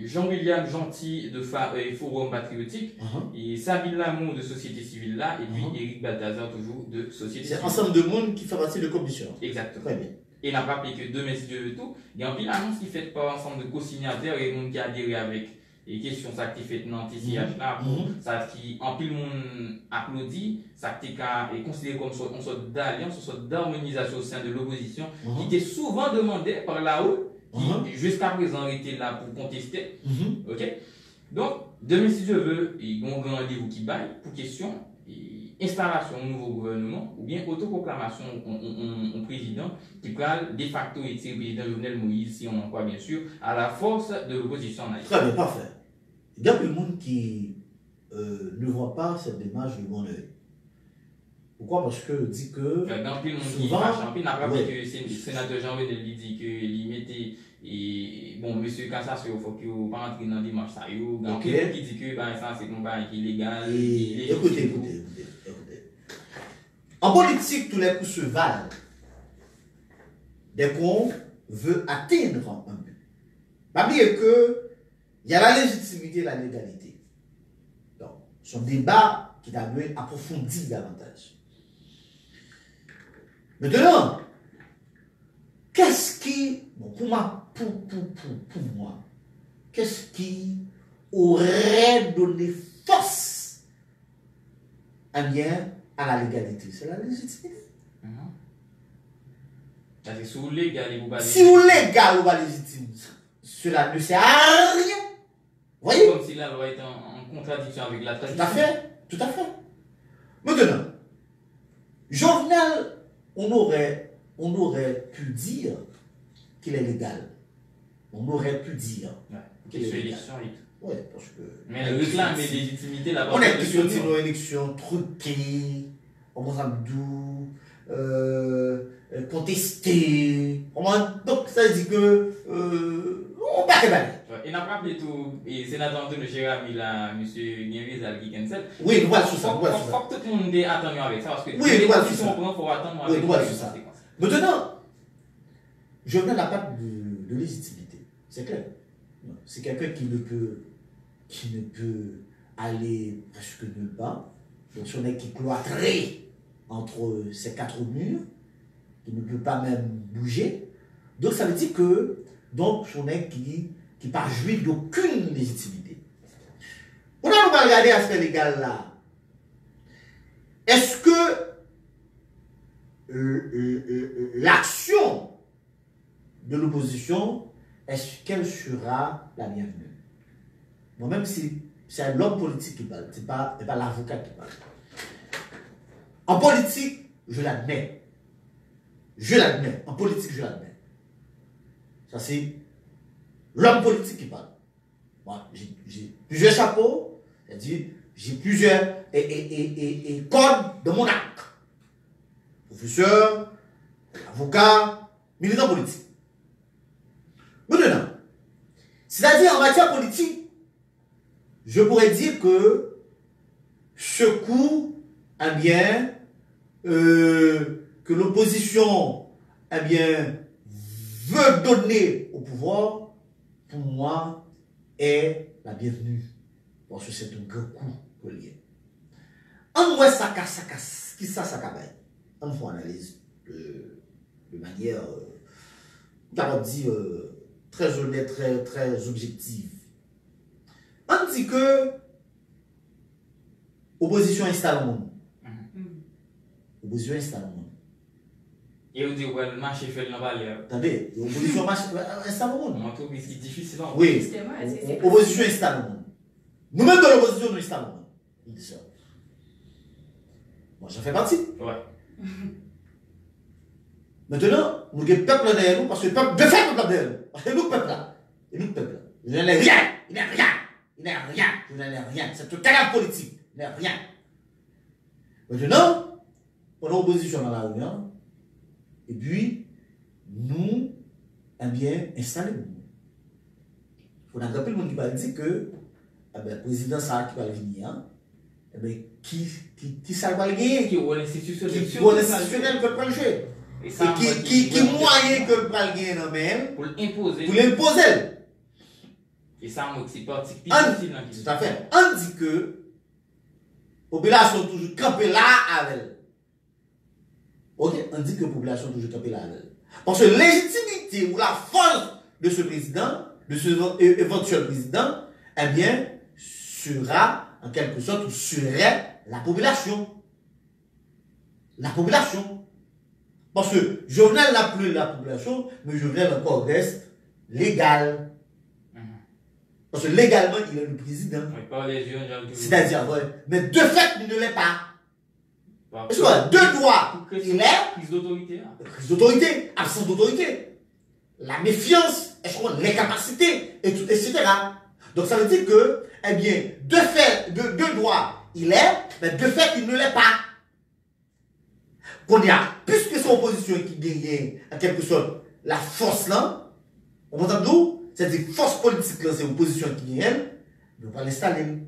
[SPEAKER 1] Jean-William Gentil de Forum patriotique, et Sabine Lamont de Société civile là, et puis Éric Balthazar toujours de Société civile.
[SPEAKER 3] C'est ensemble de monde qui fait partie de commission.
[SPEAKER 1] Exactement.
[SPEAKER 3] Très bien.
[SPEAKER 1] Et n'a pas rappelé que demain, si Dieu veut tout, il y a un pile annonce qui fait par ensemble de co-signataires et monde qui a adhéré avec les questions ça qui fait dans TCH là, ça qui en pile monde applaudit, ça qui est considéré comme une sorte d'alliance, une sorte d'harmonisation au sein de l'opposition, qui était souvent demandé par là-haut, qui jusqu'à présent était là pour contester. Ok? Donc, demain, si Dieu veut, il y a un grand rendez-vous qui baille pour question. Installation au nouveau gouvernement ou bien autoproclamation au président qui parle de facto et le président Jovenel Moïse, si on en croit bien sûr, à la force de l'opposition en Haïti.
[SPEAKER 3] Très bien, parfait. Il y a plus de monde qui ne voit pas cette démarche de bon oeil. Pourquoi? Parce que dit que.
[SPEAKER 1] Il y a plus de monde qui fâche. En plus, n'a pas dit que le sénateur Jean-Venel dit qu'il mettait. Et bon, monsieur Cassation, il faut qu'il ne pas entrer dans la démarche. Il y a plus de monde qui dit que ça c'est illégal.
[SPEAKER 3] Écoutez. En politique, tous les coups se valent dès qu'on veut atteindre un but. Pas oublier que il y a la légitimité et la légalité. Donc, c'est un débat qui doit être approfondi davantage. Maintenant, qu'est-ce qui, bon, pour moi, qu'est-ce qui aurait donné force à la légalité? C'est la légitimité.
[SPEAKER 1] Si vous légal,
[SPEAKER 3] ou pas légitime, cela ne sert à rien. Vous voyez?
[SPEAKER 1] Comme si la loi est en contradiction avec la tradition.
[SPEAKER 3] Tout à fait. Maintenant, Jovenel, on aurait pu dire qu'il est légal. On aurait pu dire qu'il est légal. Oui, parce que.
[SPEAKER 1] Mais le réclame et légitimité là-bas.
[SPEAKER 3] On a pu sortir une élection truquée, Abdou, contestée. Donc ça dit que. On va révéler.
[SPEAKER 1] Et n'a pas appelé tout, et sénateur Antonio Jérémy là, M. Guérizal qui cancel.
[SPEAKER 3] Oui, nous voilà sur ça.
[SPEAKER 1] Faut que tout le monde ait attendu avec ça, parce que
[SPEAKER 3] oui, nous voilà sur ça.
[SPEAKER 1] Il faut attendre avec
[SPEAKER 3] ça. Maintenant, Jovenel n'a pas de légitimité, c'est clair. C'est quelqu'un qui ne peut aller presque nulle part. Donc, son est qui cloîtré entre ces quatre murs, qui ne peut pas même bouger. Donc, ça veut dire que, donc, son est qui pas jouit d'aucune légitimité. On va regarder l'aspect légal là. Est-ce que l'action de l'opposition, est-ce qu'elle sera la bienvenue? Moi-même, c'est l'homme politique qui parle, c'est pas l'avocat qui parle. En politique, je l'admets. En politique, je l'admets. Ça, c'est l'homme politique qui parle. Moi, j'ai plusieurs chapeaux, c'est-à-dire, j'ai plusieurs codes de mon acte. Professeur, avocat, militant politique. Maintenant, c'est-à-dire en matière politique, je pourrais dire que ce coup, que l'opposition, veut donner au pouvoir, pour moi, est la bienvenue. Parce que c'est un grand coup relié. En moi, qui ça cabaye. On voit analyse de manière, très honnête, très objective. On dit que l'opposition installe le monde. L'opposition installe le monde.
[SPEAKER 1] Et on dit, ouais, le marché fait le balai.
[SPEAKER 3] Attendez, l'opposition installe le monde.
[SPEAKER 1] On trouve que c'est difficile.
[SPEAKER 3] Oui, l'opposition installe le monde. Nous-mêmes de l'opposition, nous installons le monde. Il dit ça. Moi, j'en fais partie.
[SPEAKER 1] Ouais.
[SPEAKER 3] Maintenant, nous avons le peuple derrière nous, parce que le peuple, de fait, le peuple derrière nous. Parce que nous, le peuple là. Et nous, le peuple là. Il n'est rien. Il n'est rien. Il n'est rien. Il n'est rien. C'est un cadavre politique. Il n'est rien. Maintenant, on a l'opposition dans la rue. Et puis, nous, installez-nous. On a rappelé le monde qui va dire que, le président Sarah qui va venir, eh bien, qui ça va le gagner?
[SPEAKER 1] Qui est rôle institutionnel.
[SPEAKER 3] Qui rôle institutionnel que le prend le jeu?
[SPEAKER 1] Et
[SPEAKER 3] qui moyen que le prend le gagner dans même?
[SPEAKER 1] Pour l'imposer.
[SPEAKER 3] Pour l'imposer.
[SPEAKER 1] Et ça, c'est parti
[SPEAKER 3] difficile. Tout à fait. On dit que la population toujours campée là avec elle. Ok? On dit que la population toujours campée là avec elle. Parce que la légitimité ou la force de ce président, de ce éventuel président, eh bien, sera, en quelque sorte, ou serait la population. La population. Parce que Jovenel n'a plus la population, mais Jovenel encore reste légal. Parce que légalement, il est le président. C'est-à-dire, ouais. Mais de fait, il ne l'est pas. De droit, il est.
[SPEAKER 1] Prise d'autorité.
[SPEAKER 3] Prise d'autorité, absence d'autorité. La méfiance, l'incapacité, etc. Donc ça veut dire que, eh bien, de fait, de droit, il est, mais de fait, il ne l'est pas. Qu'on y a, puisque c'est l'opposition qui gagne, en quelque sorte, la force là, on entend d'où? C'est-à-dire force politique là, c'est l'opposition qui gagne, mais on va l'installer.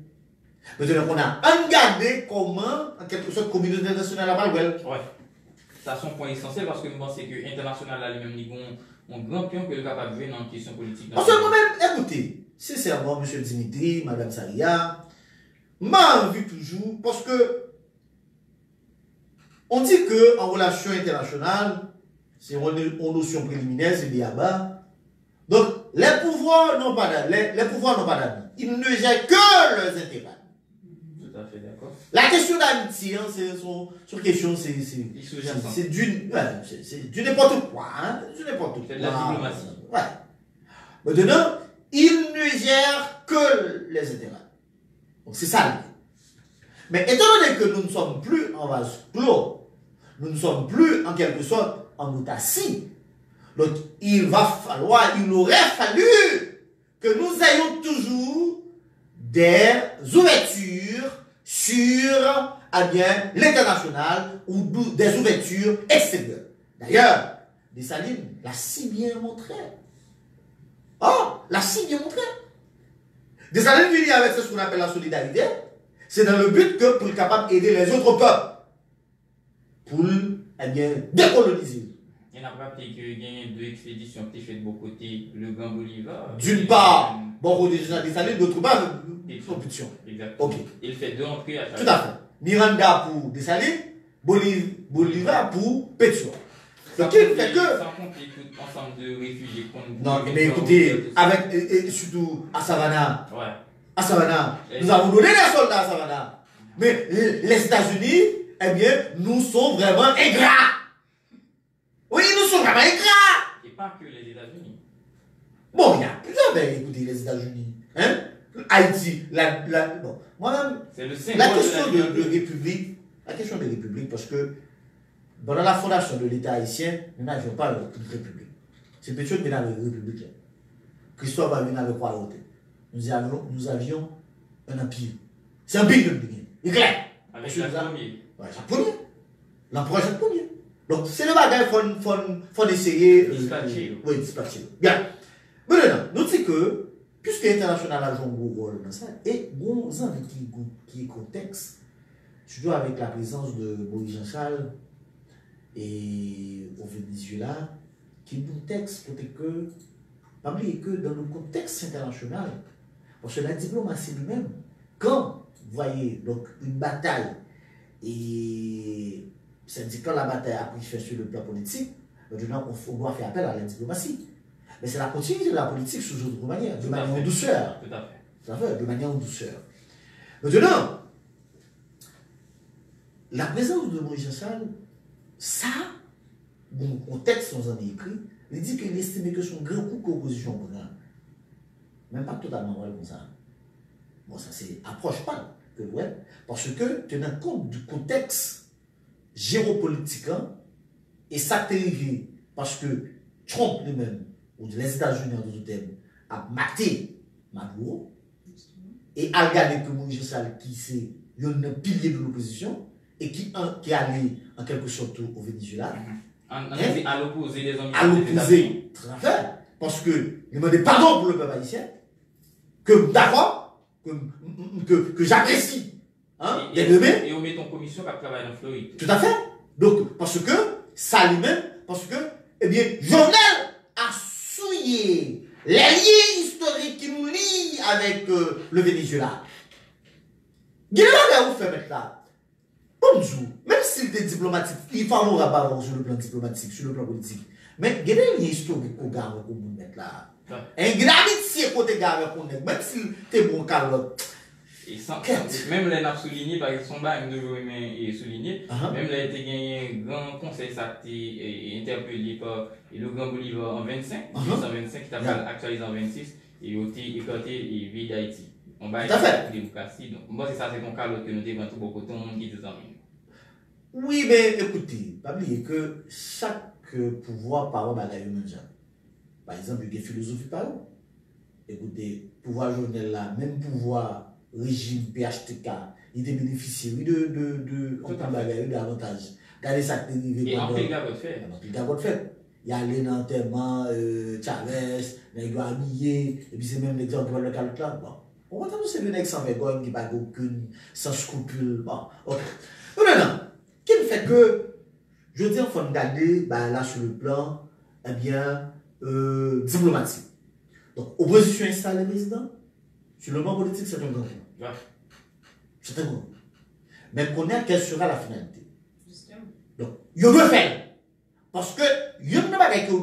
[SPEAKER 3] Maintenant, on a regardé comment, en quelque sorte, la communauté internationale a parlé.
[SPEAKER 1] Ouais. Ça, c'est un point essentiel parce que je pense que l'international a lui-même dit un grand pion que le capable de jouer dans la question politique.
[SPEAKER 3] Parce que moi-même, écoutez, sincèrement, M. Dimitri, Mme Saria, m'a envie toujours, parce que on dit qu'en relation internationale, c'est une notion préliminaire, c'est des abats. Donc, les pouvoirs n'ont pas d'amis. Ils ne gèrent que leurs intérêts.
[SPEAKER 1] Tout à fait d'accord.
[SPEAKER 3] La question d'amitié, hein, c'est une question, c'est du n'importe quoi. Hein, du n'importe quoi.
[SPEAKER 1] C'est de la diplomatie.
[SPEAKER 3] Ouais. Maintenant, ils ne gèrent que les intérêts. Donc, c'est ça. Mais étant donné que nous ne sommes plus en vase clos, nous ne sommes plus en quelque sorte en autarcie, donc il aurait fallu que nous ayons toujours des ouvertures sur l'international ou des ouvertures extérieures. D'ailleurs, Dessalines l'a si bien montré. Oh, l'a si bien montré. Dessalines vient avec ce qu'on appelle la solidarité. C'est dans le but que pour être capable d'aider les autres peuples pour décoloniser.
[SPEAKER 1] Il n'a pas rappelé qu'il y a deux expéditions qui sont faites de beaucoup côté, le Grand Bolivar.
[SPEAKER 3] D'une part, bon, déjà des salines, d'autre part, compétition.
[SPEAKER 1] Exactement.
[SPEAKER 3] Ok.
[SPEAKER 1] Il fait deux entrées à chaque
[SPEAKER 3] Tout à fait. Miranda pour Dessalines, Bolivar pour Pétion. Donc, il fait que.
[SPEAKER 1] Sans compter tout ensemble de réfugiés qu'on.
[SPEAKER 3] Non, mais écoutez, et surtout à Savannah.
[SPEAKER 1] Ouais.
[SPEAKER 3] À Savannah. Nous avons donné des soldats à Savannah. Mais les États-Unis, eh bien, nous sommes vraiment ingrats. Oui, nous sommes vraiment ingrats.
[SPEAKER 1] Et pas que les États-Unis.
[SPEAKER 3] Bon, il y a plusieurs, mais écoutez, les États-Unis. Hein? Haïti, bon, moi-même, la question de république, parce que pendant la fondation de l'État haïtien, nous n'avions pas une république. C'est Pétion qui avait une république. Christophe a venu avec royauté. Nous avions un empire. C'est un pays de l'Union. Il est clair.
[SPEAKER 1] Avec Jacques Ier.
[SPEAKER 3] Ouais, Jacques Ier. L'empereur Jacques Ier. Donc, c'est le bagage qu'il faut essayer.
[SPEAKER 1] Dispatcher.
[SPEAKER 3] Oui, dispatcher. Bien. Maintenant, nous disons que, puisque l'international a joué un gros rôle dans ça, et bon, qui est contexte, surtout avec la présence de Boris Jean-Charles et au Venezuela, qui est un contexte, peut-être que, pas oublier que dans le contexte international, parce que la diplomatie lui-même, quand vous voyez donc une bataille, et c'est-à-dire quand la bataille a pris fin sur le plan politique, maintenant on doit faire appel à la diplomatie. Mais c'est la continuité de la politique sous autre manière, de manière en douceur.
[SPEAKER 1] Tout à fait.
[SPEAKER 3] Tout à fait, de manière en douceur. Maintenant, la présence de Moïse Jean-Charles, ça, dans le contexte qu'on en a écrit, il dit qu'il estimait que son grand coup qu'opposition prend, même pas totalement vrai comme ça. Bon, ça c'est approche pas que ouais, parce que tenant compte du contexte géopolitique, et ça t'est arrivé parce que Trump lui-même, ou les États-Unis en d'autres termes, a maté Maduro, et a regardé que Moïse Jean-Charles, qui c'est un pilier de l'opposition, et qui est allé en quelque sorte au Venezuela.
[SPEAKER 1] À l'opposé des hommes.
[SPEAKER 3] À l'opposé, très bien, parce que il demandait pardon pour le peuple haïtien, que d'accord, que j'apprécie, hein, des demain.
[SPEAKER 1] Et on met ton commission qui travaille en Floride.
[SPEAKER 3] Tout à fait. Donc, parce que, ça lui-même, parce que, eh bien, Jovenel a souillé les liens historiques qui nous lient avec le Venezuela. Qu'est-ce vous fait mettre là? Bonjour, même s'il était diplomatique, il faut nous rabattre sur le plan diplomatique, sur le plan politique. Mais il y a des liens historiques qu'on garde pour nous mettre là. Un grand amitié côté garde pour nous, même s'il était bon Carlotte.
[SPEAKER 1] Et sans, même les n'a souligné, par exemple, son bail de et souligné, même là, il a gagné un grand conseil sacré interpellé par le grand Bolivar en 25, 1925, qui s'appelle actualisé en 26, et il a été écarté et vie d'Haïti. On va être démocratie. Donc, moi, c'est ça, c'est ton cas que nous devons tout beaucoup, tout le monde qui dit ça.
[SPEAKER 3] Oui, mais écoutez, pas oublier que chaque pouvoir parle bagaille mondial. Par exemple, il y a des philosophies par où. Écoutez, pouvoir journal là, même pouvoir régime PHTK, il a bénéficié de d'avantages. Regardez ça qui est arrivé.
[SPEAKER 1] Et en plus, il a votre fait.
[SPEAKER 3] Il y a les enterrements, Chavez, les gars habillés, et puis c'est même l'exemple de le calcul. Bon. On va c'est le nègre sans vergogne qui n'a aucune, sans scrupule. Bon, ok. Maintenant, qu'est-ce qui fait que, je dis, il faut regarder, bah, là, sur le plan, eh bien, diplomatique. Donc, opposition installe le président. Sur le plan politique, c'est un grand film. C'est un grand film. Mais qu'on a, quelle sera la finalité? Donc, il y a deux faits. Parce que, il y a une bagaille qui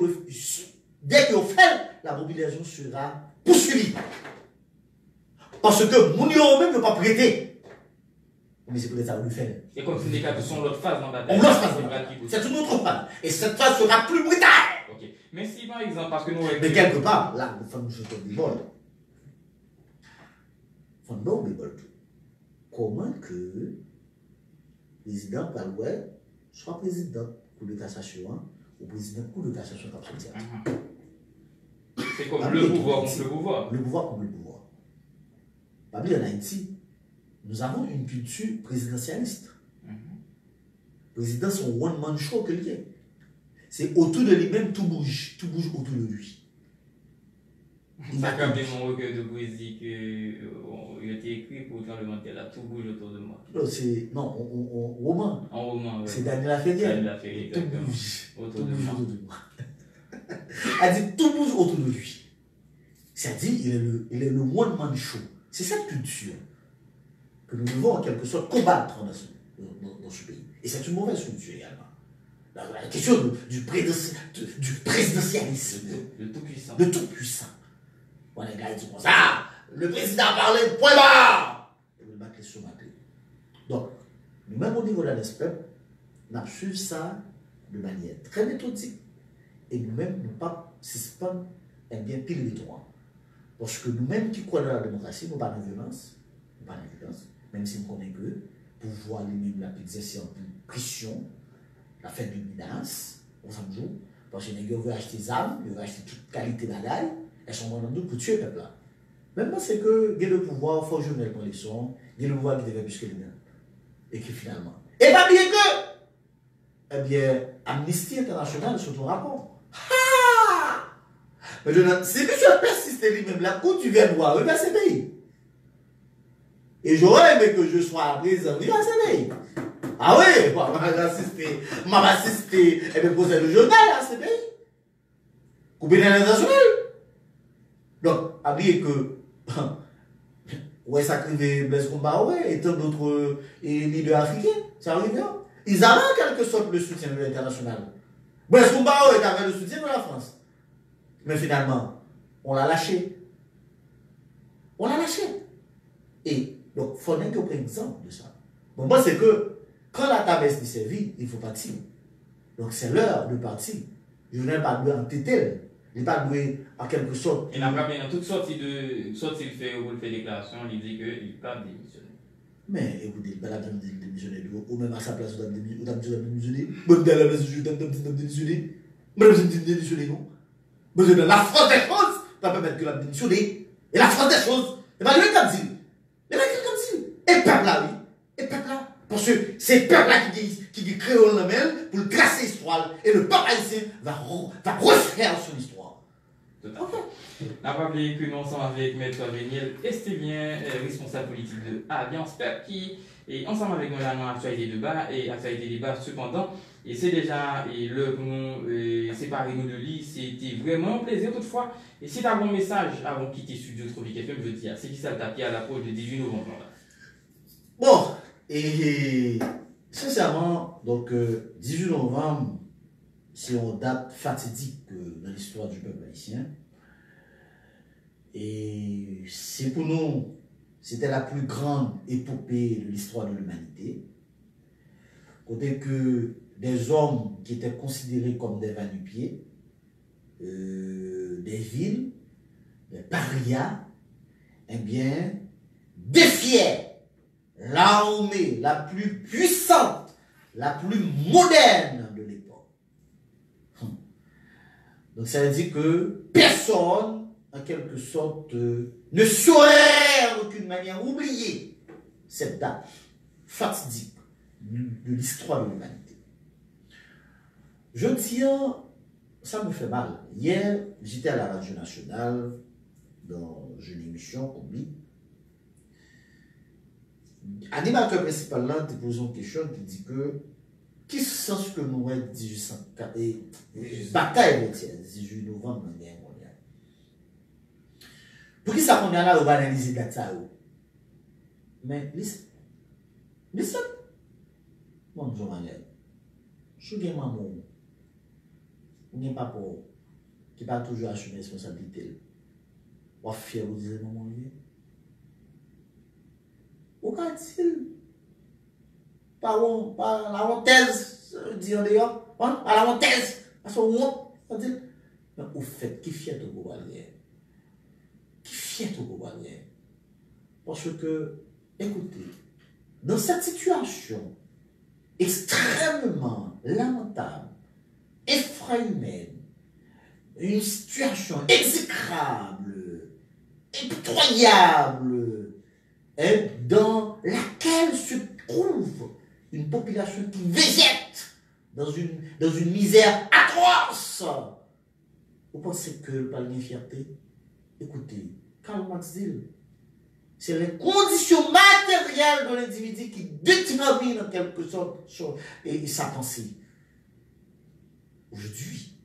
[SPEAKER 3] dès qu'il fait, la mobilisation sera poursuivie. Parce que mon yon même ne pas prêter. Mais c'est peut-être ça qu'on le fait.
[SPEAKER 1] Et comme c'est des cas qui sont l'autre phase dans la tête.
[SPEAKER 3] On l'autre phase. C'est une autre phase. Et cette phase sera plus brutale.
[SPEAKER 1] Ok. Mais si par exemple, parce que nous.
[SPEAKER 3] Mais quelque part, là, il faut nous jeter des bols. Il faut nous des bols. Comment que le président Palouet soit président coup de cassation ou président coup de cassation capitale?
[SPEAKER 1] C'est comme le pouvoir contre le pouvoir.
[SPEAKER 3] Le pouvoir contre le pouvoir. En Haïti, nous avons une culture présidentialiste. Le président, c'est un one-man show que lié. C'est autour de lui-même, tout bouge autour de lui.
[SPEAKER 1] C'est comme des mots recueils de poésie qui ont été écrits pour parlementaire là, tout bouge autour de moi.
[SPEAKER 3] Non, c'est. Non, roman.
[SPEAKER 1] En roman, oui.
[SPEAKER 3] C'est Daniel Affaire.
[SPEAKER 1] Daniel Affaire,
[SPEAKER 3] tout bouge
[SPEAKER 1] autour de moi.
[SPEAKER 3] Elle dit tout bouge autour de lui. C'est-à-dire, il est le one-man show. C'est cette culture que nous devons en quelque sorte combattre dans ce pays. Et c'est une mauvaise culture également. La question du présidentialisme.
[SPEAKER 1] Le tout-puissant.
[SPEAKER 3] Le tout-puissant. Bon, les gars, ils disent comme ça. Le président a parlé, point barre. Et le battre les sous-matés. Donc, nous-mêmes au niveau de la NESPEP, nous suivons ça de manière très méthodique. Et nous-mêmes, nous ne pas suspendre et bien pile les droits. Parce que nous-mêmes qui croyons dans la démocratie, nous ne pas de violence, même si nous connaissons que pouvoir lui-même la exercer en pression, la fête de menace, on s'en joue, parce que les gens veulent acheter des armes, ils veulent acheter toute qualité d'adaille, elles sont en nous pour tuer le peuple là. Même c'est que il y a le pouvoir, il faut jouer pour l'élection, il y a le pouvoir qui devait plus que les mêmes. Et que finalement. Et pas bien que, eh bien, Amnesty International sur ton rapport. Maintenant, si monsieur persiste lui-même, la Cour du voir, il va ces pays. Et j'aurais aimé que je sois présent, il va ces pays. Ah oui, moi, m'a assisté, et bien, poser le journal à ces pays. Couper l'international. Donc, à dire que, ouais, ça crivait Blaise Compaoré et tant d'autres leaders africains, ça arrive bien. Ils avaient en quelque sorte le soutien de l'international. Blaise Compaoré avait le soutien de la France. Mais finalement, on l'a lâché. On l'a lâché. Et donc, il faut qu'on prenne exemple de ça. Bon, moi, c'est que quand la table est servie, il faut partir. Donc, c'est l'heure de partir. Je n'ai pas de entêter. Il n'est pas doué en quelque sorte.
[SPEAKER 1] Il n'a pas bien toute sortie de. Soit il fait déclaration, il dit qu'il ne peut pas démissionner.
[SPEAKER 3] Mais écoutez, il ne peut pas démissionner. Ou même à sa place, vous avez démissionné. Bonne à la place, je vais démissionner. Madame, je vais démissionner, non? La France des choses va permettre que la démissionne. Et la France des choses, il va lui comme dit. Il va lui comme dit. Et peuple là, oui. Et peuple là. Parce que c'est peuple là qui crée le même pour tracer l'histoire. Et le peuple haïtien va refaire son histoire.
[SPEAKER 1] Tout à fait. N'a pas oublié que nous sommes avec Maître Véniel Estévien, responsable politique de Alliance PEP, qui Et ensemble avec nous, là, dans l'actualité débat, cependant, et c'est déjà, et le nous séparer nous de lui, c'était vraiment un plaisir toutefois. Et si tu as un bon message avant de quitter Studio Tropique FM, je veux dire, c'est qui ça tapé à l'approche du 18 novembre là.
[SPEAKER 3] Bon, et sincèrement, donc 18 novembre, c'est une date fatidique dans l'histoire du peuple haïtien. Et c'est pour nous, c'était la plus grande épopée de l'histoire de l'humanité. Côté que des hommes qui étaient considérés comme des va-nu-pieds, des villes, des parias, eh bien, défiaient l'armée la plus puissante, la plus moderne de l'époque. Donc ça veut dire que personne, en quelque sorte, ne saurait en aucune manière oublier cette date fatidique de l'histoire de l'humanité. Je tiens, ça me fait mal. Hier, j'étais à la radio nationale dans une émission qu'on dit. L'animateur principal là te pose une question qui dit que qu'est-ce sens que nous avons 1804 et bataille de 18 novembre dans la guerre mondiale. Pour qui ça qu'on est là, on va analyser la date. Mais listen. Mon Joël, je suis un maman, on n'est pas pour qui pas toujours assumer responsabilité. On est fier de dire maman. Ou qu'a-t-il par la hontaise, dit en dehors, par la hontaise, parce qu'on on dit, mais au fait, qui fier de vous aller? Qui fier de vous aller? Parce que, écoutez, dans cette situation extrêmement lamentable, effrayante, une situation exécrable, impitoyable, dans laquelle se trouve une population qui végète dans une misère atroce. Vous pensez que le parle de fierté? Écoutez, Karl Marx dit, c'est les conditions matérielles de l'individu qui déterminent en quelque sorte sa pensée. Aujourd'hui,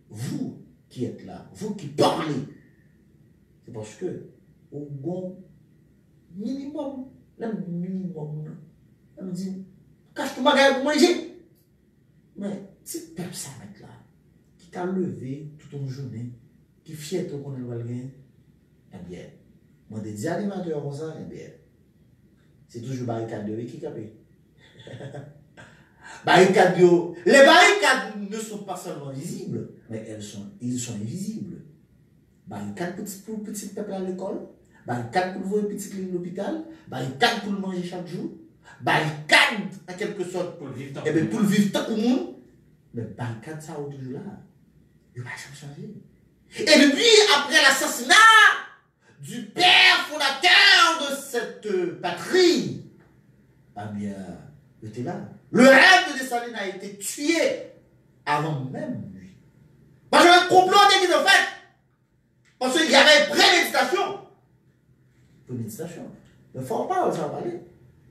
[SPEAKER 3] vous qui êtes là, vous qui parlez, c'est parce que au bon minimum, elle me dit, cache ton bagage pour manger. Mais si le peuple s'arrête là, qui t'a levé toute une journée, qui fier de qu'on est le gain, eh bien, moi, des animateurs comme ça, eh bien, c'est toujours barricade de qui capé. Barricade de. Les barricades ne sont pas seulement visibles, mais ils sont invisibles. Barricade pour petit peuple à l'école, barricade pour voir petit à l'hôpital, barricade pour le manger chaque jour, barricade en quelque sorte pour le vivre tant que le monde. Mais barricade, ça est toujours là. Il ne va jamais changer. Et depuis, après l'assassinat du père fondateur de cette patrie, eh bien, il était là. Le rêve de Dessalines a été tué avant même lui. Parce que le complot était en fait. Parce qu'il y avait préméditation. Préméditation. Il ne faut pas ça parler.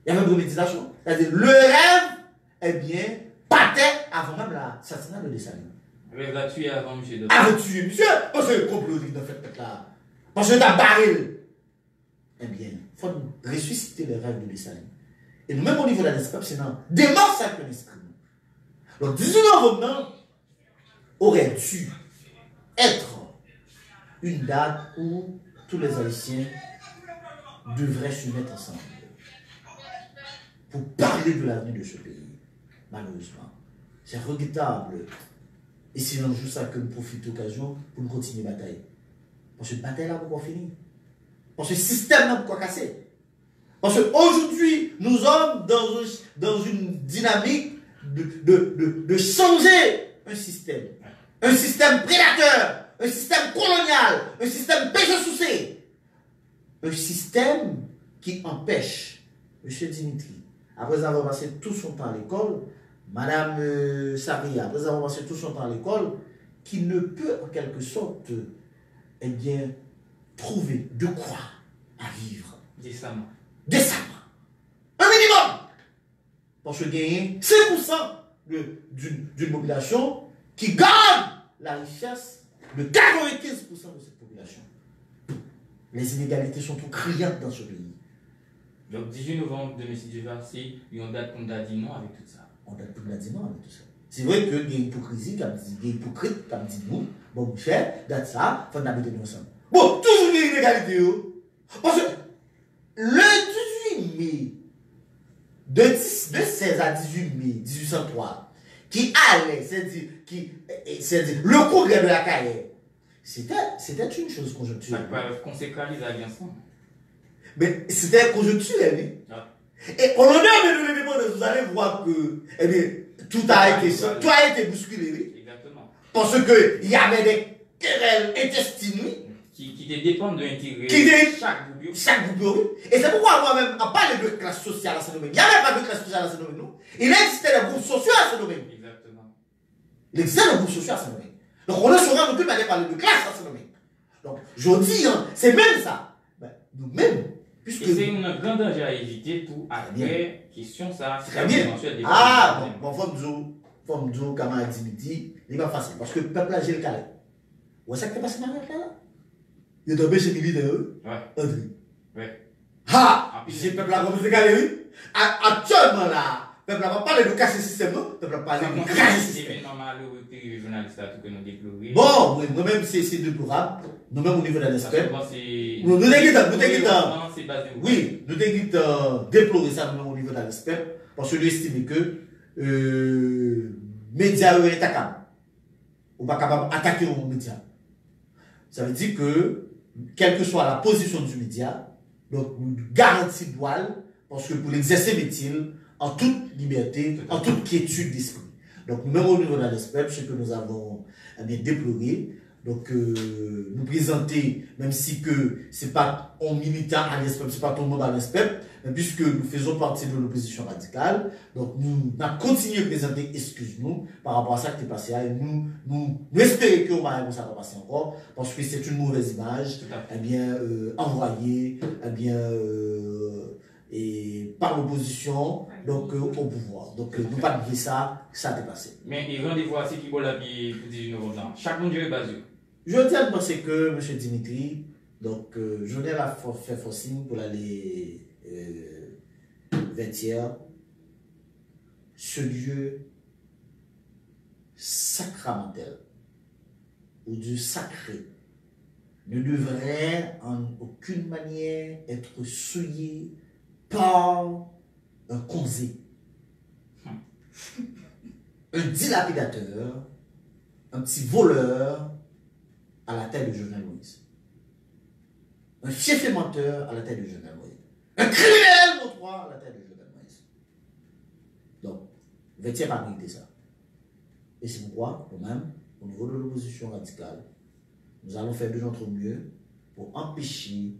[SPEAKER 3] Il y avait préméditation. C'est-à-dire, le rêve, eh bien, partait avant même l'assassinat de Dessalines.
[SPEAKER 1] Le rêve l'a tué avant monsieur.
[SPEAKER 3] A tué monsieur. Parce que le complot était en fait là. Parce que t'as barré. Eh bien, il faut ressusciter le rêve de Dessalines. Et nous, même au niveau de l'esprit, c'est non. Démarre ça que l'esprit. Donc, 18 novembre aurait dû être une date où tous les Haïtiens devraient se mettre ensemble pour parler de l'avenir de ce pays. Malheureusement, c'est regrettable. Et si l'on joue ça, que nous profitons de l'occasion pour nous continuer la bataille. Parce que la bataille là, pourquoi finir? Parce que le système là, pourquoi casser? Parce qu'aujourd'hui, nous sommes dans une dynamique de changer un système. Un système prédateur, un système colonial, un système pêche-soucé. Un système qui empêche, M. Dimitri, après avoir passé tout son temps à l'école, Mme Saria, après avoir passé tout son temps à l'école, qui ne peut en quelque sorte, eh bien, trouver de quoi à vivre.
[SPEAKER 1] Décemment.
[SPEAKER 3] Décemment. Un minimum. Parce que gagner 5% d'une population qui garde la richesse de 95% de cette population. Les inégalités sont tout criantes dans ce pays.
[SPEAKER 1] Donc 18 novembre 2006, c'est une date qu'on a dit non avec tout ça.
[SPEAKER 3] On a dit non avec tout ça. C'est vrai qu'il y a une hypocrisie, il y a une hypocrite, comme dit nous. Bon, mon cher, date ça, il faut habiter ensemble. Bon, toujours une inégalité. Parce que le 18 mai, de 16 à 18 mai 1803, qui allait, c'est-à-dire le congrès de la carrière, c'était une chose conjoncturelle.
[SPEAKER 1] Conséquence des alliances.
[SPEAKER 3] Mais c'était conjoncturel, oui.
[SPEAKER 1] Ah.
[SPEAKER 3] Et au lendemain de l'indépendance, vous allez voir que eh bien, tout a été bousculé, oui.
[SPEAKER 1] Exactement.
[SPEAKER 3] Parce qu'il y avait des querelles intestines, oui.
[SPEAKER 1] Qui dépendent de l'intérêt de
[SPEAKER 3] chaque groupe. Oui. Et c'est pourquoi moi-même, on parle de classe sociale à ce domaine. Il n'y avait pas de classe sociale à ce domaine, non. Il existait des groupes sociaux à ce domaine.
[SPEAKER 1] Exactement.
[SPEAKER 3] Il existait des groupes sociaux à ce domaine. Donc on ne saurait plus parler de classe à ce domaine. Donc je dis, hein, c'est même ça. Ben, nous-mêmes, puisque.
[SPEAKER 1] Et c'est une grande danger à éviter pour après question ça.
[SPEAKER 3] Très bien. Ah, bon, faut me dire, comme a dit, il va facile. Parce que le peuple a géré le calais. Où est-ce que tu as passé ma mère là? Il est tombé chez militaire.
[SPEAKER 1] Ouais.
[SPEAKER 3] André.
[SPEAKER 1] Ouais.
[SPEAKER 3] Ha! J'ai le peuple a commencé à galérer. Actuellement là, le peuple a parlé de casser le système, non? Le peuple a parlé de casser le système.
[SPEAKER 1] C'est malheureux que les journalistes à tout que nous déplorons.
[SPEAKER 3] Bon, nous-mêmes, c'est déplorable. Nous-mêmes, au niveau de l'aspect.
[SPEAKER 1] Nous
[SPEAKER 3] oui, nous devons déplorer ça au niveau de l'aspect. Parce que nous estimons que médias sont attaquables. On n'est pas capable d'attaquer les médias. Ça veut dire que, quelle que soit la position du média, donc nous garantissons parce que pour l'exercer métier, en toute liberté, en toute quiétude d'esprit. Donc nous-mêmes au niveau de l'aspect, ce que nous avons bien déploré, donc nous présenter, même si que c'est pas un militant à l'esprit, c'est pas tout le monde à l'esprit, mais puisque nous faisons partie de l'opposition radicale, donc nous avons continué à présenter excuse-nous par rapport à ça qui est passé, et nous espérons qu'on va ça va passer encore, parce que c'est une mauvaise image, eh bien, envoyée, eh bien, et par l'opposition, donc au pouvoir. Donc nous pas oublier ça, ça a passé.
[SPEAKER 1] Mais il rendez-vous assez qui pour la vie pour 18 novembre. Chaque monde est basé.
[SPEAKER 3] Je tiens à penser que, M. Dimitri, donc je viens à faire forcing pour aller 20e, ce lieu sacramentel ou du sacré ne devrait en aucune manière être souillé par un conseil, un dilapidateur, un petit voleur à la tête de Jovenel Moïse, un fief et menteur à la tête de Jovenel Moïse, un criminel notoire à la tête de Jovenel Moïse. Donc, 20e a mérité ça. Et c'est pourquoi, nous-mêmes, au niveau de l'opposition radicale, nous allons faire de notre mieux pour empêcher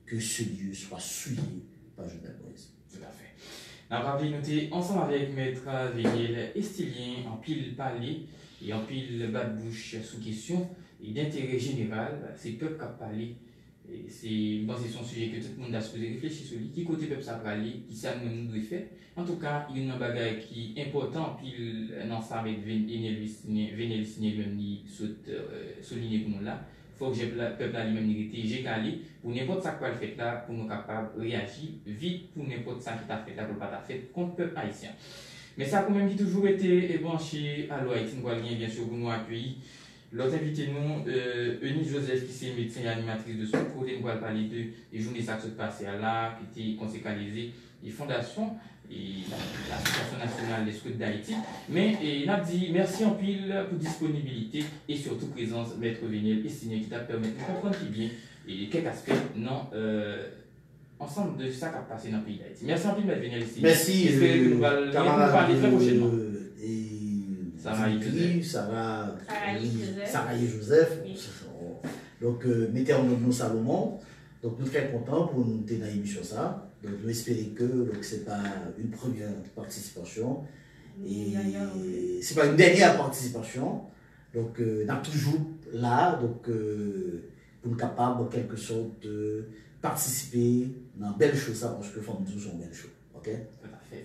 [SPEAKER 3] que ce lieu soit souillé par Jovenel Moïse.
[SPEAKER 1] Tout à fait. On va noter ensemble avec Maître Véniel Estilien en pile parler et en pile bas de bouche sous question et d'intérêt général, c'est le peuple qui a parlé. C'est son sujet que tout le monde a supposé réfléchir sur lui, qui côté peuple ça parler, qui ça nous doit faire. En tout cas, il y a un bagage qui est important, puis ensemble avec Véniel Estilien même souligner pour nous là. Il faut que le peuple a lui-même hérité, j'ai calé pour n'importe quoi le fait là, pour nous capables de réagir vite pour n'importe ça qui t'a fait là, pour pas t'a fait contre le peuple haïtien. Mais ça a quand même toujours été branché à l'Haïti, nous allons bien sûr pour nous accueillir. L'autre invité, nous, Eunice Joseph, qui est médecin et animatrice de son côté, nous allons parler de journées ça se passait à là, qui était conséqualisée, et fondation, et l'Association nationale des scouts d'Haïti. Mais il a dit merci en pile pour disponibilité et surtout présence Maître Véniel Estilien qui t'a permis de comprendre bien et quelques aspects non ensemble de ça qui a passé dans le pays d'Haïti. Merci en pile Maître Véniel Estilien.
[SPEAKER 3] Merci.
[SPEAKER 1] J'espère que nous allons parler très prochainement.
[SPEAKER 3] Sarah et Joseph. Donc, mettez en nom Salomon. Donc, nous sommes très contents pour nous tenir dans l'émission ça. Donc, nous espérons que ce n'est pas une première participation. Et ce n'est pas une dernière participation. Donc, nous sommes toujours là. Donc, pour nous capables, en quelque sorte, de participer dans belles choses, ça, parce que nous sommes belles choses. Ok?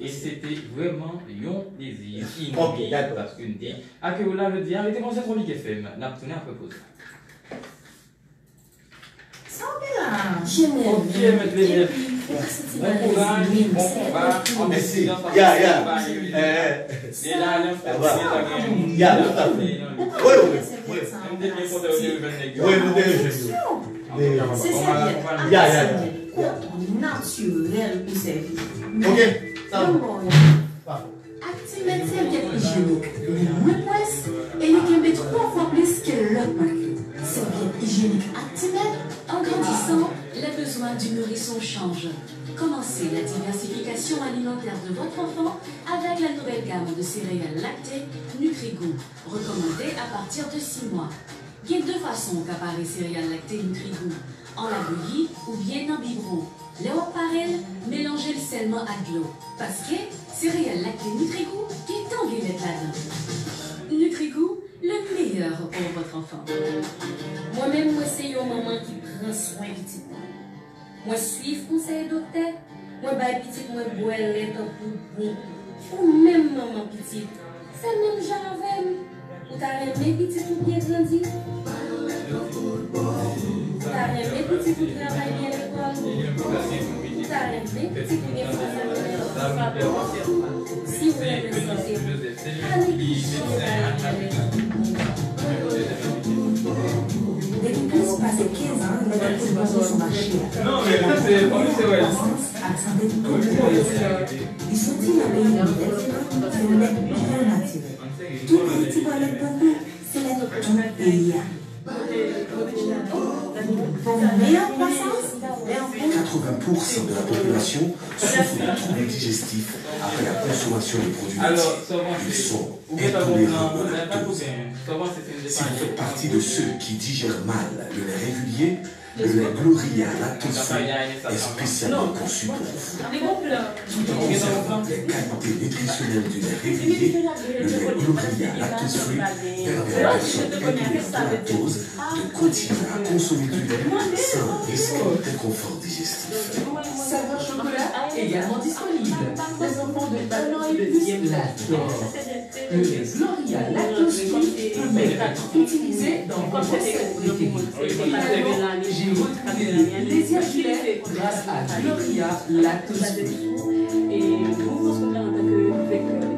[SPEAKER 1] Et c'était vraiment un plaisir
[SPEAKER 3] Ok,
[SPEAKER 1] inouï
[SPEAKER 3] d'accord.
[SPEAKER 1] parce qu'une dit à que là le dire était pensé trop big FM. N'a tourné après pause.
[SPEAKER 4] J'aime
[SPEAKER 1] Ok,
[SPEAKER 4] bien.
[SPEAKER 1] mes plaisirs. Bon courage, bon combat. En
[SPEAKER 3] Merci.
[SPEAKER 1] décidant par
[SPEAKER 3] Ya,
[SPEAKER 1] contre,
[SPEAKER 3] ya.
[SPEAKER 1] pas
[SPEAKER 3] Eh,
[SPEAKER 1] arriver. Et là, elle
[SPEAKER 3] ça va.
[SPEAKER 1] a
[SPEAKER 3] Ya, tout à fait. Oui, oui.
[SPEAKER 1] Même des biens contre les
[SPEAKER 3] Oui, vous devez
[SPEAKER 6] C'est
[SPEAKER 1] On
[SPEAKER 6] ça,
[SPEAKER 1] va-
[SPEAKER 3] Ya, ya, ya.
[SPEAKER 6] naturel pour servir.
[SPEAKER 3] Ok, ça va.
[SPEAKER 5] Actimate serviette hygiénique, les moins presse et les kembe 3 fois plus que l'autre marque. Serviette hygiénique Actimate, en grandissant, les besoins du nourrisson changent. Commencez la diversification alimentaire de votre enfant avec la nouvelle gamme de céréales lactées Nutrigo, recommandée à partir de 6 mois. Il y a deux façons qu'apparaît céréales lactées Nutrigo, en la bouillie ou bien en biberon. Les parel, mélangez-le seulement à de l'eau, parce que céréales lactées Nutrigo qui est anglais là-dedans. Nutrigo, le meilleur pour votre enfant.
[SPEAKER 4] Moi-même, moi, c'est une maman qui prend soin du petit. Moi, suivre conseil docteur. Moi, baille petit, moi, boire lait en bon. Ou même maman petit. C'est même genre avec. Ou t'as aimé petit tout bien grandi. T'as aimé petit tout travail bien l'école. T'as aimé petit tout bien faire si vous avez santé, allez
[SPEAKER 6] Depuis plus de 15 ans, les dépôts sont marchés.
[SPEAKER 1] Non, mais c'est pas c'est vrai.
[SPEAKER 6] Accent de tout le ils sont dans le pays de c'est un lait bien naturel. Tout le petit volet pour vous, c'est lait tout pays. Pour une meilleure croissance,
[SPEAKER 7] 80% de la population souffre de troubles digestifs après la consommation de produits
[SPEAKER 1] Alors,
[SPEAKER 7] laitiers.
[SPEAKER 1] souvent,
[SPEAKER 7] Ils
[SPEAKER 1] c'est.
[SPEAKER 7] sont
[SPEAKER 1] Ou bien pas
[SPEAKER 7] intolérants
[SPEAKER 1] bon,
[SPEAKER 7] au
[SPEAKER 1] on n'a pas
[SPEAKER 7] lactose.
[SPEAKER 1] coupé. Souvent, c'est une
[SPEAKER 7] Si vous faites
[SPEAKER 1] dépense.
[SPEAKER 7] partie de ceux qui digèrent mal le lait régulier, le lait Gloria lactose free est spécialement conçu pour vous. Tout en conservant les qualités nutritionnelles du lait régulier, le lait Gloria lactose free permet à la personne intolérante au lactose de continuer à consommer du lait sans risque d'inconfort digestif.
[SPEAKER 8] Saveur chocolat également disponible. Les enfants de 1 an et plus l'adorent. Le lait Gloria lactose free peut même être utilisé dans vos recettes préférées. Finalement, j'ai retrouvé le plaisir du lait grâce à Gloria lactose free.
[SPEAKER 2] Et vous pensez que là, en tant que vecteur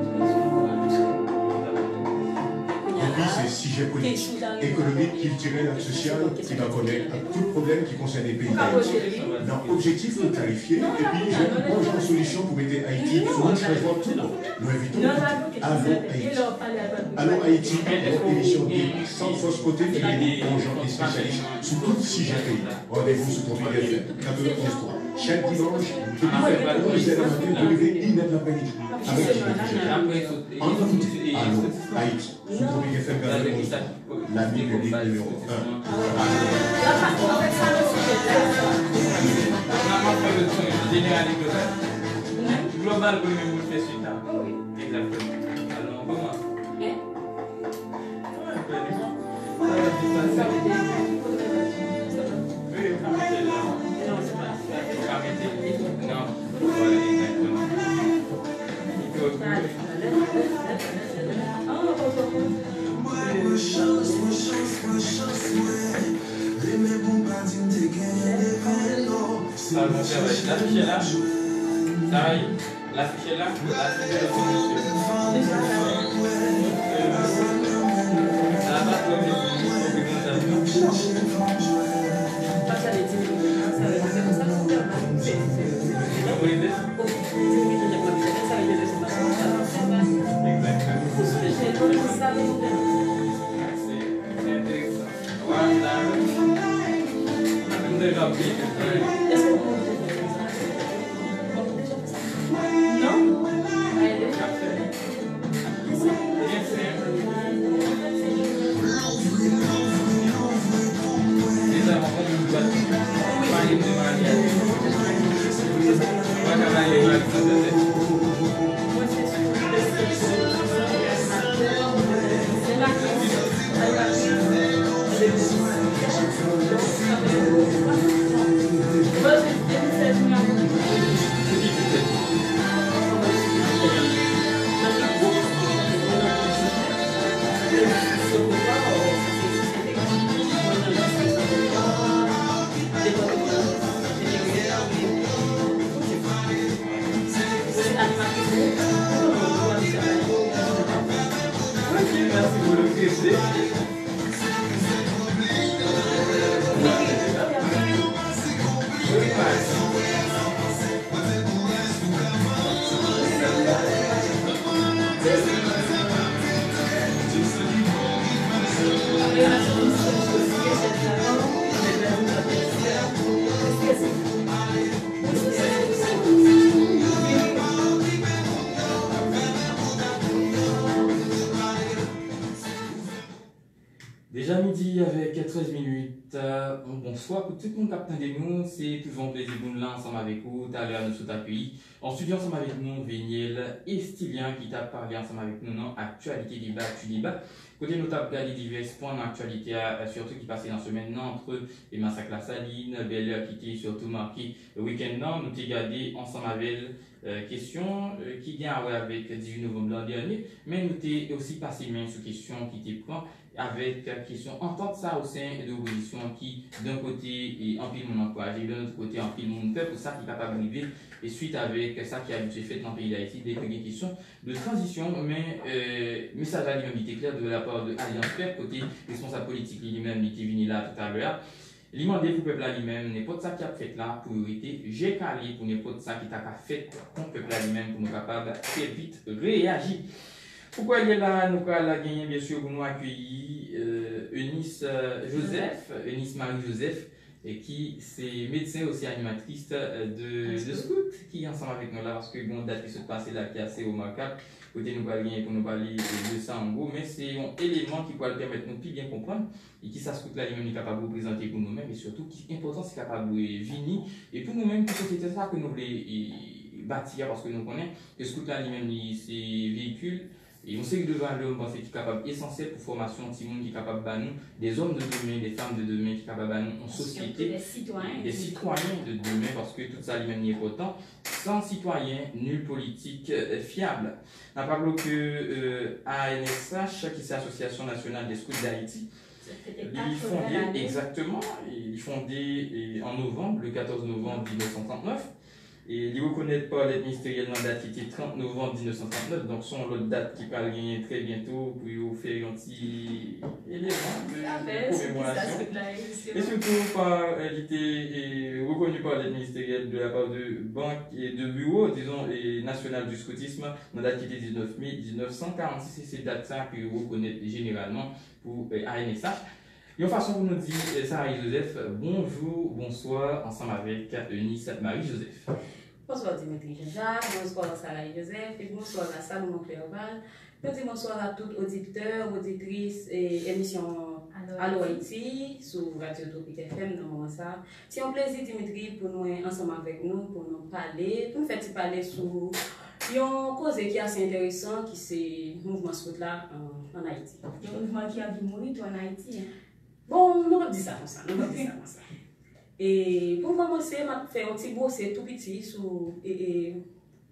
[SPEAKER 9] Depuis ces sujets politiques, économiques, culturels et sociaux qui va connaître à tout problème qui concerne les pays d'Haïti. Dans l'objectif de clarifier, et puis je vais vous en solution pour mettre Haïti sur un changement tout le monde. Nous invitons Allô Haïti. Allô Haïti, notre émission dit sans fausse côté, qui est des bons gens et spécialistes sur tout sujet pays. Rendez-vous sur Tropique FM, 91.3. Chaque dimanche, depuis 11h du matin, de lever 1h de l'après-midi. Avec Allô Haïti, sur Tropique FM, 91.3. La Bible numéro 1.
[SPEAKER 1] Global, vous le faites suite. Exactement. Alors, on commence. Ça va faire l'affiche là. Ça va y l'affiche là. Ça va
[SPEAKER 2] Thank you.
[SPEAKER 1] midi avec 13 minutes. Bonsoir pour tout le monde qui attendait nous. C'est toujours un plaisir de nous là ensemble avec vous. Tout à l'heure, nous sommes accueillis. En studio ensemble avec nous, Véniel et Stylien qui t'a parlé ensemble avec nous dans Actualité débat. Côté nous t'a regardé divers points d'actualité, surtout qui passaient dans la semaine entre les massacres à Saline, Bel Air qui était surtout marqué le week-end. Nous t'ai regardé ensemble avec question qui vient avec 18 novembre l'an dernier, mais nous t'ai aussi passé main sur question qui t'est pris avec question entendre ça au sein de l'opposition qui d'un côté en pile mon encouragé, de l'autre côté en pile mon peuple, pour ça qui est capable de vivre et suite avec ça qui a été fait dans le pays d'Haïti, des questions de transition, mais message à l'unité clair de la part de Alliance Peuple, côté responsable politique lui-même qui est venu là tout à l'heure. Il m'a dit pour le peuple lui-même, n'importe ça qui a fait là, priorité, j'ai calé pour n'importe ça qui t'a fait contre le peuple lui-même pour nous capables très vite réagir. Pourquoi il est là, nous allons gagner bien sûr pour nous accueillir Eunice Joseph, Eunice Marie-Joseph, qui c'est médecin aussi animatrice de scout, qui est ensemble avec nous là parce que bon date qui se passe là qui est assez remarquable. Côté nous allons gagner pour nous parler de ça en gros, mais c'est un élément qui peut permettre de nous plus bien comprendre et qui ça scout là lui-même est capable de représenter pour nous-mêmes et surtout qui est important c'est capable de venir et pour nous-mêmes pour société ça que nous voulons bâtir parce que nous connaissons que scout là lui-même c'est véhicule. Et on sait que devant l'homme, qui est capable, essentiel pour formation, petit monde qui est capable de nous, des hommes de demain, des femmes de demain qui sont capables de nous en société, des citoyens de demain, parce que tout ça lui-même est important. Sans citoyens, nul politique fiable. Nous parlons que ANSH, qui est l'Association nationale des scouts d'Haïti, il fondé exactement, il fondé en novembre, le 14 novembre 1939. Et il ne reconnaît pas l'aide ministérielle dans la date qui était 30 novembre 1939, donc son l'autre date qui va gagner très bientôt pour vous faire un petit élément de commémoration. Et surtout, il était reconnu par l'aide ministérielle de la part de banque et de bureau, disons, et national du scoutisme, dans la date qui était 19 mai 1946, et c'est date ça que vous reconnaissez généralement pour ANSH. Et en façon, vous nous dit, Marie-Joseph, bonjour, bonsoir, ensemble avec Eunice Marie-Joseph.
[SPEAKER 10] Bonsoir Dimitri Jean-Jacques, bonsoir Sarah-Joseph et bonsoir à Salomon Clerval. Petit bonsoir à tous auditeurs, auditrices et émissions Allo Haïti sur Radio Tropique FM dans le moment ça. C'est un plaisir Dimitri pour nous ensemble avec nous, pour nous parler, pour nous faire parler sur une cause qui est assez intéressant qui c'est le mouvement scout là en Haïti.
[SPEAKER 2] Le mouvement qui a vu mourir en Haïti.
[SPEAKER 10] Bon, nous allons dire ça comme ça. Et pour commencer, je vais faire un petit bout, c'est tout petit, sur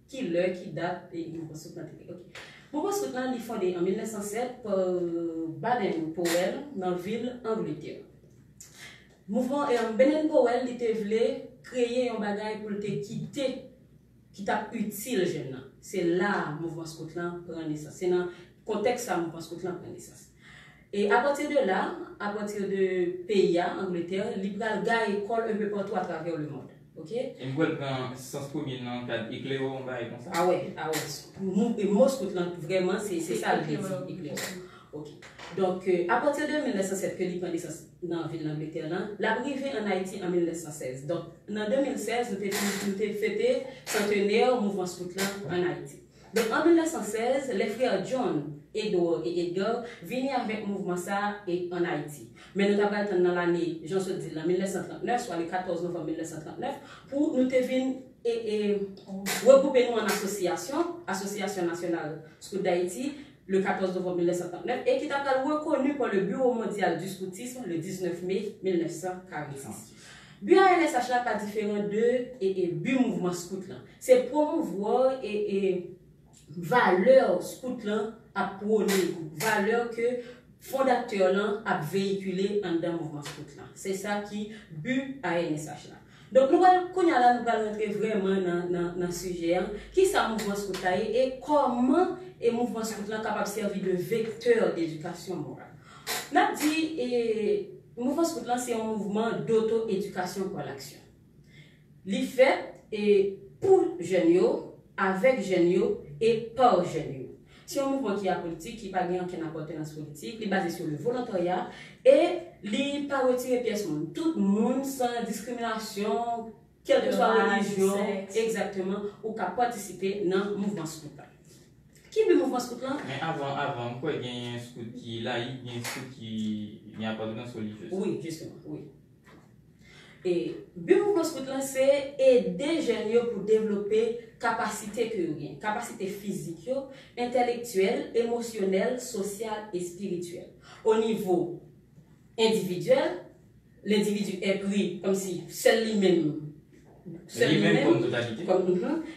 [SPEAKER 10] qui l'heure, qui date, et mouvement scout là. Mouvement scout là, il est fondé en 1907 par Baden-Powell dans la ville d'Angleterre. Mouvement Baden-Powell, il voulait créer un bagage pour le quitter, qui t'a utile jeune. C'est là le mouvement scout là prend naissance. C'est dans le contexte ça le mouvement scout là prend naissance. Et à partir de là, à partir de pays, Angleterre, il y a une école un peu partout à travers le monde. Ok?
[SPEAKER 1] Et vous avez un sens premier dans le cadre éclairé, on va comme ça?
[SPEAKER 10] Ah ouais. Et moi, vraiment, c'est ça le éclairé. Ok. Donc, à partir de 1907, que l'on prend naissance dans la ville d'Angleterre, l'arrivée en Haïti en 1916. Donc, en 2016, nous avons fêté centenaire au mouvement scout en Haïti. Donc, en 1916, les frères John, Edward et Edgar viennent avec le mouvement ça en Haïti. Mais nous avons dans l'année, j'en suis dit, en 1939, soit le 14 novembre 1939, pour nous regrouper nous en association nationale Scout d'Haïti, le 14 novembre 1939, et qui est reconnu par le Bureau mondial du scoutisme le 19 mai 1946. But ANSH n'est pas différent de but mouvement scout. C'est promouvoir et valeur scout à prôner, valeur que fondateur a véhiculé en dans mouvement scout. C'est ça qui but ANSH. Donc nous allons rentrer vraiment dans le sujet qui est le mouvement scout et comment le mouvement scout est capable de servir de vecteur d'éducation morale. On a dit le mouvement scout c'est un mouvement d'auto-éducation par l'action. Il fait pour jeunes, avec jeunes et par jeunes. C'est un mouvement qui est politique, qui n'a pas aucune importance politique, il est basé sur le volontariat et il n'a pas retiré pièce. Tout le monde sans discrimination, quelle que soit la religion, exactement, ou qui a participé dans le mouvement scout. Qui est le mouvement scout là?
[SPEAKER 1] Mais avant, quoi, il y a un scout qui est laïque, il y a un scout qui n'a pas de religieuse.
[SPEAKER 10] Oui, justement, oui. Et le mouvement scout là, c'est aider les jeunes pour développer capacité que capacité physique, intellectuelle, émotionnelle, sociale et spirituelle. Au niveau individuel, l'individu est pris comme si seul lui-même.
[SPEAKER 1] Lui-même comme totalité.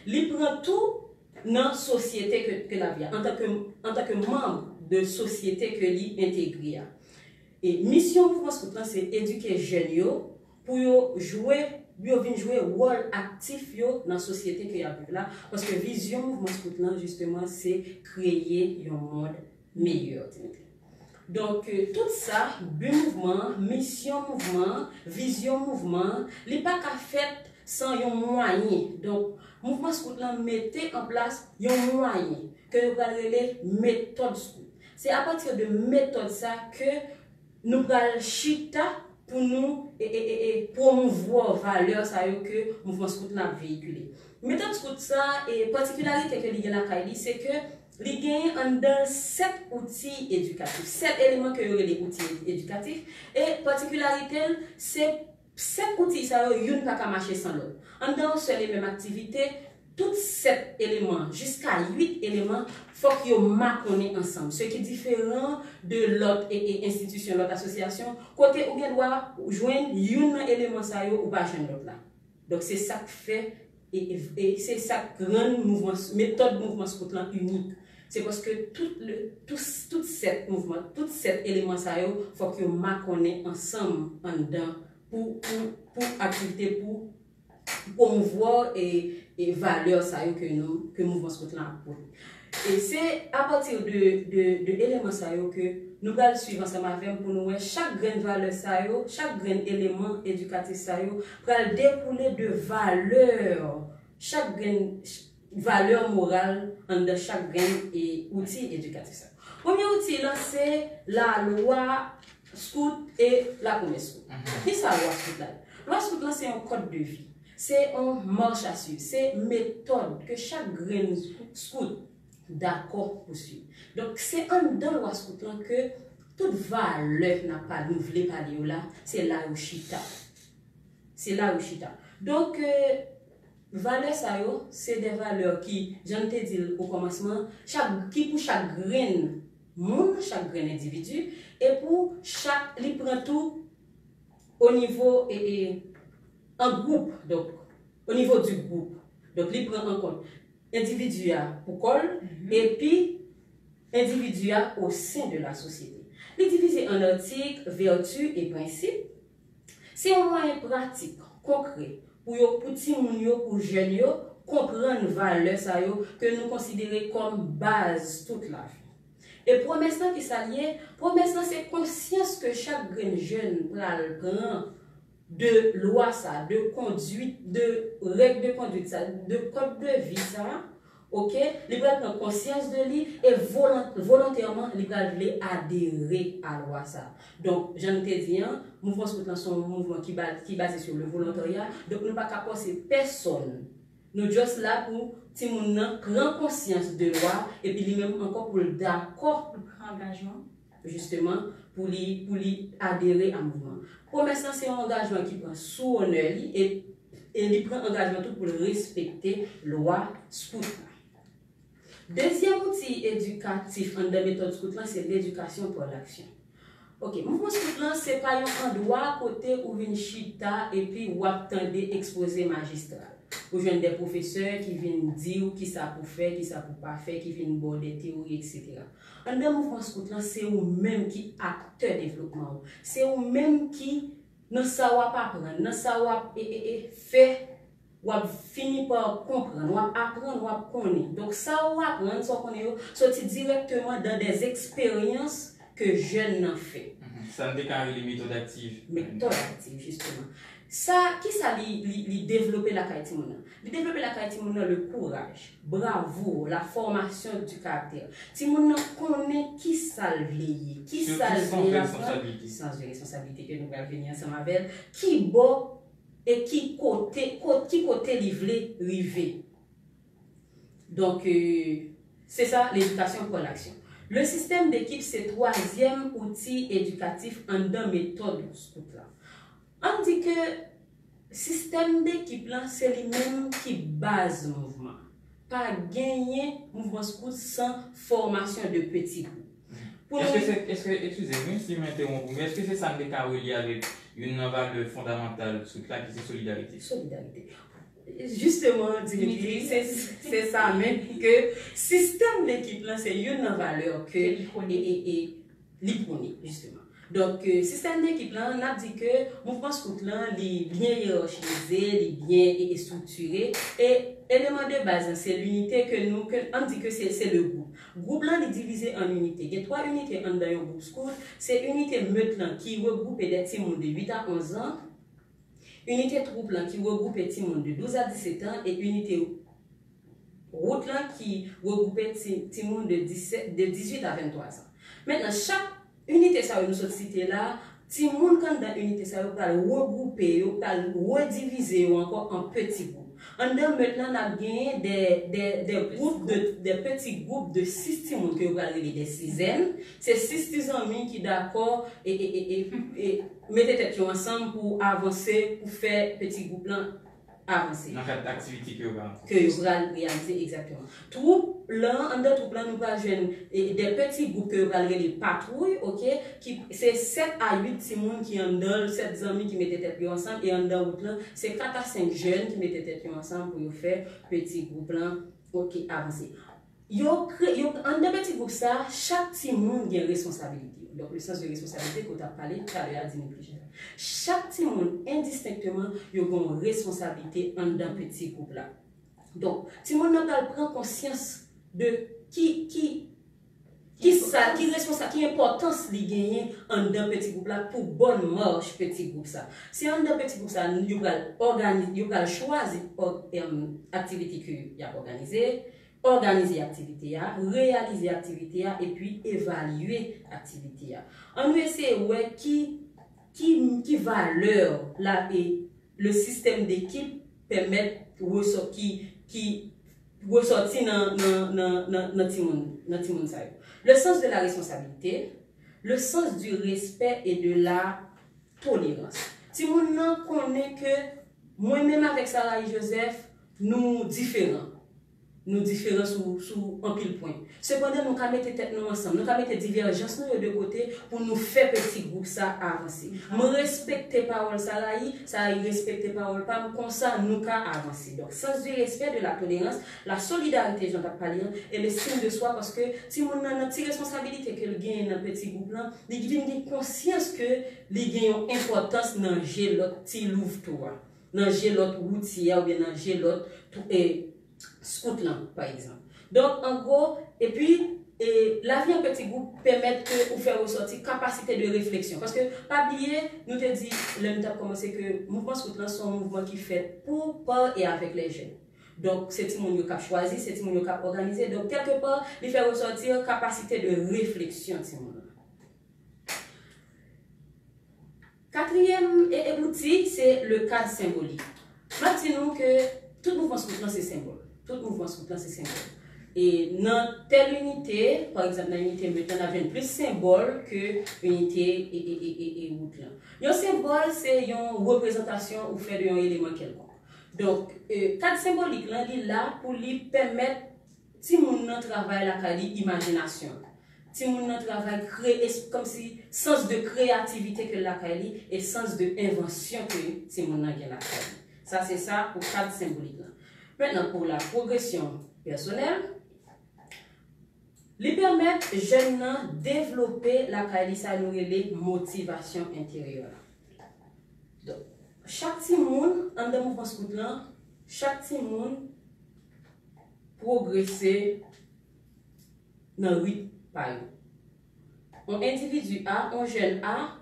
[SPEAKER 10] Il prend tout dans la société que la vie en tant que membre de société que lui intègre. Et mission mouvement scout là, c'est éduquer les jeunes pour jouer un rôle actif dans la société que y a là, parce que vision mouvement scout là justement c'est créer un monde meilleur. Donc tout ça, but mouvement, mission mouvement, vision mouvement, il n'est pas qu'à fait sans un moyen. Donc mouvement scout là mettez en place un moyen que nous allons appeler méthode scout. C'est à partir de méthode ça que nous allons chita pour nous promouvoir valeur ça que le mouvement scout a véhiculé. Méthode scout ça et particularité que il y a la Kaili, c'est que il y a 7 outils éducatifs, 7 éléments que les outils éducatifs et particularité c'est 7 outils ça ne pas marcher sans l'autre. En dans les mêmes activités, tous 7 éléments jusqu'à 8 éléments faut qu'ils marquent ensemble, ce qui est différent de l'autre institution, l'autre association. Côté où on doit joindre un élément ça ou pas joindre l'autre là. Donc c'est ça qui fait et c'est ça grand mouvement méthode mouvement scout là unique. C'est parce que tous 7 mouvements, tous 7 éléments ça faut qu'ils marquent ensemble en dedans pour activité pour promouvoir et valeur ça que mouvement scout là apporte. Et c'est à partir de éléments ça que nous allons suivre ensemble avec pour nous chaque grain de valeur ça chaque grain élément éducatif ça pour découler de valeur, chaque grain valeur morale dans chaque grain et outil éducatif ça. Premier outil là c'est la loi scout et la promesse scout. Qu'est-ce que la loi scout là? La loi scout là c'est un code de vie. C'est une marche à suivre, c'est une méthode que chaque grain scout d'accord pour suivre. Donc c'est dans la loi scout là que toute valeur n'a pas nous voulons parler là, c'est la Ushita. C'est la Ushita. Donc valeurs ça c'est des valeurs qui j'en t'ai dit au commencement, qui pour chaque grain monde, chaque grain individu et pour chaque il prend tout au niveau et en groupe, donc au niveau du groupe. Donc il prend en compte individu pour col et puis individu au sein de la société. Il est divisé en articles, vertus et principes. C'est un moyen pratique, concret pour petit moun pour jeunes comprendre valeur ça que nous considérons comme base toute la vie. Et promesse qui s'allie, promesse c'est conscience que chaque jeune prend de loi ça, de conduite, de règles de conduite ça, de code de vie ça, ok, il va prendre conscience de lui et volontairement il va adhérer à la loi ça. Donc j'en ai dit, mouvement scout c'est un mouvement qui est basé sur le volontariat, donc nous ne pas qu'à forcer personne. Nous juste là pour si moun prend conscience de loi et puis lui-même encore pour le d'accord pour engagement justement pour lui adhérer à mouvement. Promesse c'est un engagement qui prend sous honneur et il prend engagement tout pour respecter loi scout. Deuxième outil éducatif en la méthode scout c'est l'éducation pour l'action. OK, mouvement scout là c'est pas un endroit côté où vient chita et puis ou attendez exposé magistral. Ou jeunes des professeurs qui viennent dire qui ça pour faire, qui ça pour pas faire, qui viennent border théorie, etc. En le mouvement scout là, c'est vous-même qui acteur développement. C'est vous-même qui ne savoir pas apprendre, ne savoir faire, ou finir par comprendre, ou apprendre, ou connaître. Donc ça ou apprendre, ça connaître, sortir directement dans des expériences que jeunes n'ont fait.
[SPEAKER 1] Ça me déclare les méthodes actives.
[SPEAKER 10] Méthodes actives, justement. Ça, qui ça lui développer la qualité mouna? Lui développer la qualité mouna, le courage, bravo, la formation du caractère. Si mouna connaît qui ça le qui ça le sans responsabilité que nous allons venir ensemble avec, qui bon et qui côté livré rivé. Donc c'est ça l'éducation pour l'action. Le système d'équipe, c'est le troisième outil éducatif en deux méthodes. On dit que le système d'équipe, c'est lui-même qui base le mouvement. Pas gagner mouvement scout sans formation de petits groupes.
[SPEAKER 1] Excusez-moi si je m'interromps, mais est-ce que c'est ça qui est relié avec une valeur fondamentale sous là qui c'est solidarité?
[SPEAKER 10] Solidarité. Justement, Dimitri, c'est ça même que système d'équipe là, c'est une valeur que l'iconique, justement. Donc, système d'équipe là, on a dit que mouvement scout là, il est bien hiérarchisé, il est bien structuré. Et élément de base, c'est l'unité on dit que c'est le groupe. Groupe là, il est divisé en unités. Il y a 3 unités dans un groupe scout. C'est unité meute là qui regroupe des petits monde de 8 à 11 ans. Unité troupe là qui regroupe des petits monde de 12 à 17 ans. Et unité route là qui regroupe des petits monde de 18 à 23 ans. Maintenant, chaque unité ça nous cité là, si moun quand dans unité ça va regrouper, va rediviser encore en petits groupes. En dedans maintenant on a gagné des groupes des petits groupes de 6 personnes que vous allez des sixièmes. C'est 6 amis qui d'accord et mettez tête ensemble pour avancer pour faire petit groupe là avancer.
[SPEAKER 1] Dans cette activité que vous
[SPEAKER 10] allez réaliser exactement. Troupe là, en deux troupes là, nous va joindre des petits groupes que vous allez les patrouilles, ok? C'est 7 à 8 personnes qui en donnent, 7 amis qui mettent tête ensemble, et en deux route là, c'est 4 à 5 jeunes qui mettent tête ensemble pour faire petit groupe là, ok, avancer. En deux petits groupes ça, chaque petit monde a une responsabilité. Donc le sens de responsabilité que tu as parlé tout à l'heure à Dimitri. Chaque petit monde indistinctement a une responsabilité en un petit groupe là. Donc si mon mental prend conscience de qui importance li gagner en un petit groupe là pour bonne marche petit groupe ça. Si en un petit groupe ça nous va choisir activité que y a organisé, organiser l'activité, réaliser l'activité et puis évaluer l'activité. On essaie ouais qui valeur là et le système d'équipe permet qui ressortir dans Timon. Le sens de la responsabilité, le sens du respect et de la tolérance. Timon connaît que moi-même avec Sarah et Joseph, nous différents. Nous différents sous un pile point. Cependant, nous avons mis tête nous ensemble, nous avons mis divergences de côté pour nous faire petit groupe ça avancer. Nous respecter parole Saraï, Saraï respecter parole pas comme ça nous avancer. Donc sens du respect, de la tolérance, la solidarité j'en ai parlé et l'estime de soi parce que si on a notre responsabilité que le gagne dans petit groupe là, il a conscience que les gagne une importance dans gérer l'autre petit louvre toi, dans gérer l'autre routier ou bien dans gérer l'autre Scotland, par exemple. Donc, en gros, et puis, la vie en petit groupe permet de vous faire ressortir capacité de réflexion. Parce que, pas oublier, nous te dit, nous avons commencé que le mouvement Scotland, c'est un mouvement qui fait pour, par et avec les jeunes. Donc, c'est ce monde qui a choisi, c'est ce monde qui a organisé. Donc, quelque part, il fait ressortir capacité de réflexion. Quatrième outil, c'est le cadre symbolique. Maintenant que tout mouvement Scotland, c'est symbole. Tout mouvement Scotland, c'est symbole. Et dans telle unité, par exemple, dans l'unité maintenant, on a plus symbole que l'unité et route. Un symbole, c'est une représentation ou fait d'un élément quelconque. Donc, cadre symbolique, là, il est là pour lui permettre, si mon travail la imagination, si mon travail créer, comme si sens de créativité que la Kali et sens de invention que si mon la Kali. Ça, c'est ça pour cadre symbolique. Là. Maintenant, pour la progression personnelle, lui permettre jeunes de développer la Kali, ça nous les motivations intérieures. Donc, chaque petit monde, en deux mouvements Scotland, chaque petit monde progresser dans 8 pailles. Un individu A, un jeune A,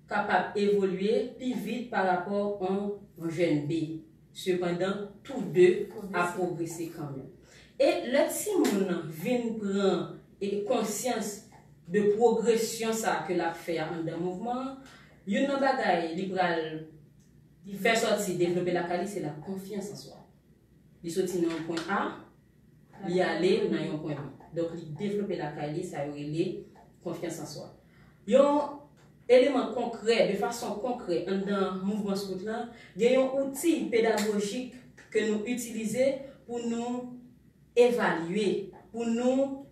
[SPEAKER 10] capable d'évoluer plus vite par rapport à un jeune B. Cependant, tous deux a progressé quand même. Et le petit monde vient prendre conscience de progression ça que l'a fait en un mouvement. Une bagaille libéral faire sortir développer la qualité, c'est la confiance en soi. Il sortit dans un point A, il aller dans un point B. Donc, il développer la qualité, ça aurait les confiance en soi. Un élément concret, de façon concrète, dans le mouvement scout, il y a un outil pédagogique que nous utilisons pour nous évaluer, pour nous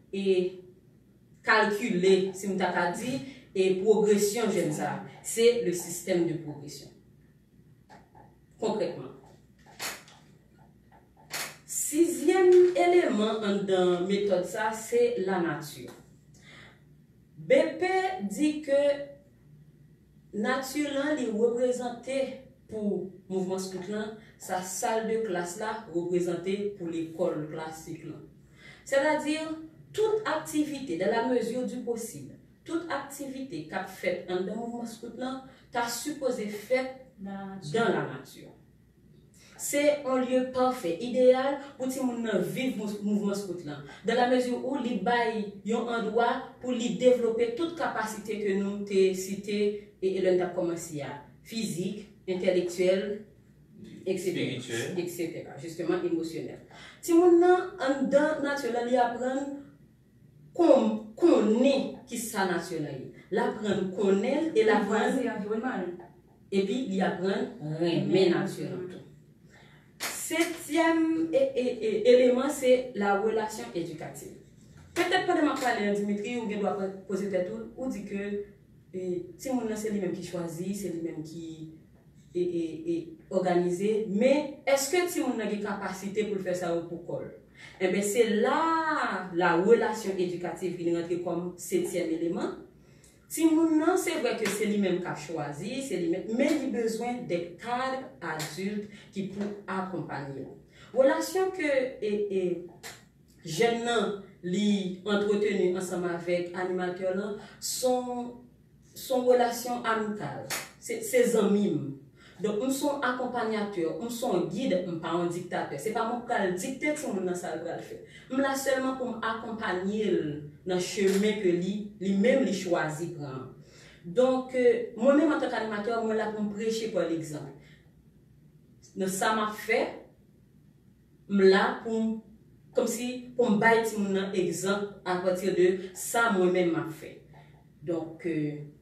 [SPEAKER 10] calculer, si nous avons dit, et progression, j'aime ça. C'est le système de progression. Concrètement. Sixième élément dans la méthode, ça, c'est la nature. BP dit que nature est représentée pour le mouvement scout, sa salle de classe là représentée pour l'école classique. C'est-à-dire, toute activité, dans la mesure du possible, toute activité qu'a faite dans le mouvement scout, t'as supposé faite dans la nature. C'est un lieu parfait, idéal pour que les gens vivent le mouvement scout. Dans la mesure où les bails ont un endroit pour les développer toute capacité que nous avons citée et l'on a commencé à physique, intellectuelle, etc. Justement émotionnel. Si les gens dans la nature, ils apprennent qu'on est qui ça naturel. L'apprendre qu'on est et l'apprendre et puis ils apprennent aimer naturel. Septième élément, c'est la relation éducative. Peut-être pas de ma parler, Dimitri, ou bien doit poser tête ou dit que si mon c'est lui-même qui choisit, c'est lui-même qui est organisé, mais est-ce que si mon a des capacités pour faire ça ou pour coller? Eh bien, c'est là la relation éducative qui rentre comme septième élément. Si mon c'est vrai que c'est lui-même qui a choisi, c'est lui-même, mais il a besoin des cadres adultes qui peuvent accompagner. Relation que jeunes li entretenu ensemble avec animateurs sont relation amicale. C'est amis. Donc, nous sommes accompagnateurs, nous sommes guides, nous ne sommes pas un dictateur. Ce n'est pas moi qui vais dicter ce que nous faire. Nous sommes seulement pour accompagner dans le chemin que lui-même choisit. Donc, moi-même en tant qu'animateur, je suis là pour prêcher par l'exemple. Ça m'a fait, je suis là pour, comme si, pour me bâtir un exemple à partir de ça moi-même m'a fait. Donc,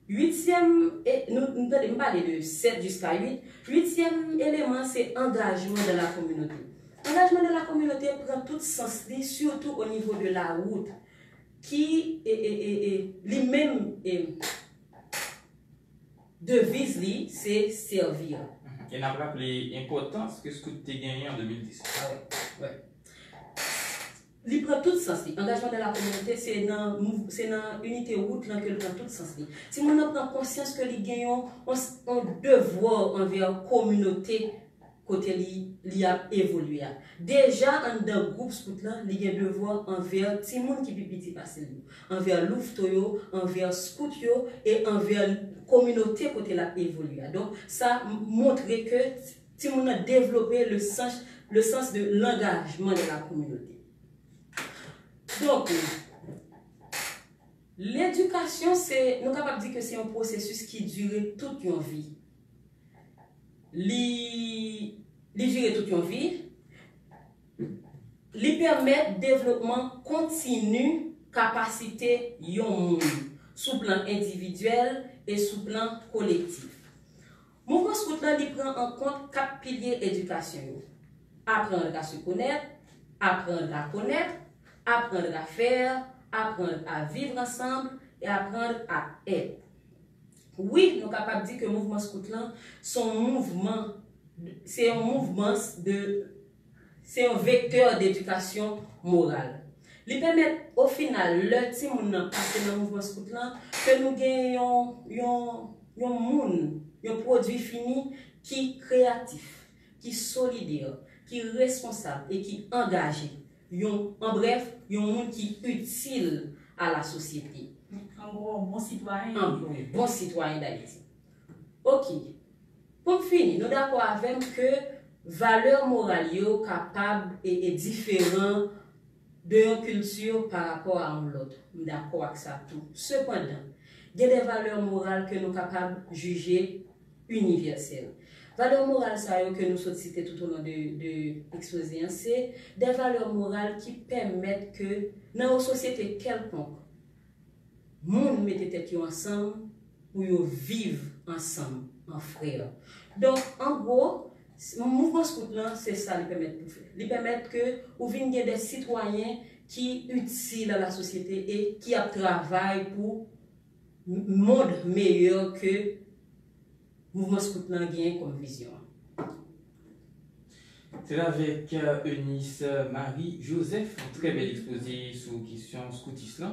[SPEAKER 10] huitième, nous allons parler de 7 jusqu'à 8. Huitième élément, c'est engagement de la communauté. L'engagement de la communauté prend tout sens, surtout au niveau de la route, qui lui-même devise, c'est servir.
[SPEAKER 1] Et n'a pas rappelé l'importance que ce que tu as gagné en 2010.
[SPEAKER 10] Ah ouais. Il prend tout sens. L'engagement de la communauté, c'est dans l'unité route que il prend tout sens. Si on prend conscience que les gagnants ont un devoir envers la communauté côté li a évolué. Déjà dans le groupe scout là, il y a un devoir envers tout le monde qui petit passer envers l'ouftoyo, envers scout yo et envers la communauté côté la évolué. Donc ça montre que tout le monde a développé le sens de l'engagement de la communauté. Donc, l'éducation, nous sommes capables de dire que c'est un processus qui dure toute une vie. Il dure toute une vie. Il permet le développement continu, capacité yon monde, sous plan individuel et sous plan collectif. Le mouvement scout prend en compte 4 piliers d'éducation. Apprendre à se connaître, apprendre à connaître, apprendre à faire, apprendre à vivre ensemble et apprendre à être. Oui, nous sommes capables de dire que le mouvement scout c'est un vecteur d'éducation morale. Il permet au final, le petit monde passé dans le mouvement scout que nous gagnons un produit fini qui est créatif, qui est solidaire, qui est responsable et qui est engagé. En bref, il y a un monde qui est utile à la société.
[SPEAKER 2] Un bon citoyen.
[SPEAKER 10] Un bon citoyen d'Haïti. Ok. Pour finir, nous sommes d'accord avec que valeurs morales capables et différentes d'une culture par rapport à l'autre. Nous sommes d'accord avec ça tout. Cependant, il y a des valeurs morales que nous sommes capables de juger universelles. Valeurs morales ça, que nous sommes cités tout au long de l'exposé, c'est des valeurs morales qui permettent que dans une société quelconque, les gens mettent tête ensemble pour vivre ensemble, en frère. Donc, en gros, le mouvement scout, c'est ça qui permet de faire. Il permet que vous veniez des citoyens qui utilisent la société et qui travaillent pour un monde meilleur que le mouvement scout gagne comme vision.
[SPEAKER 1] C'est là avec Eunice Marie-Joseph, une très belle exposé sur la question scoutisme.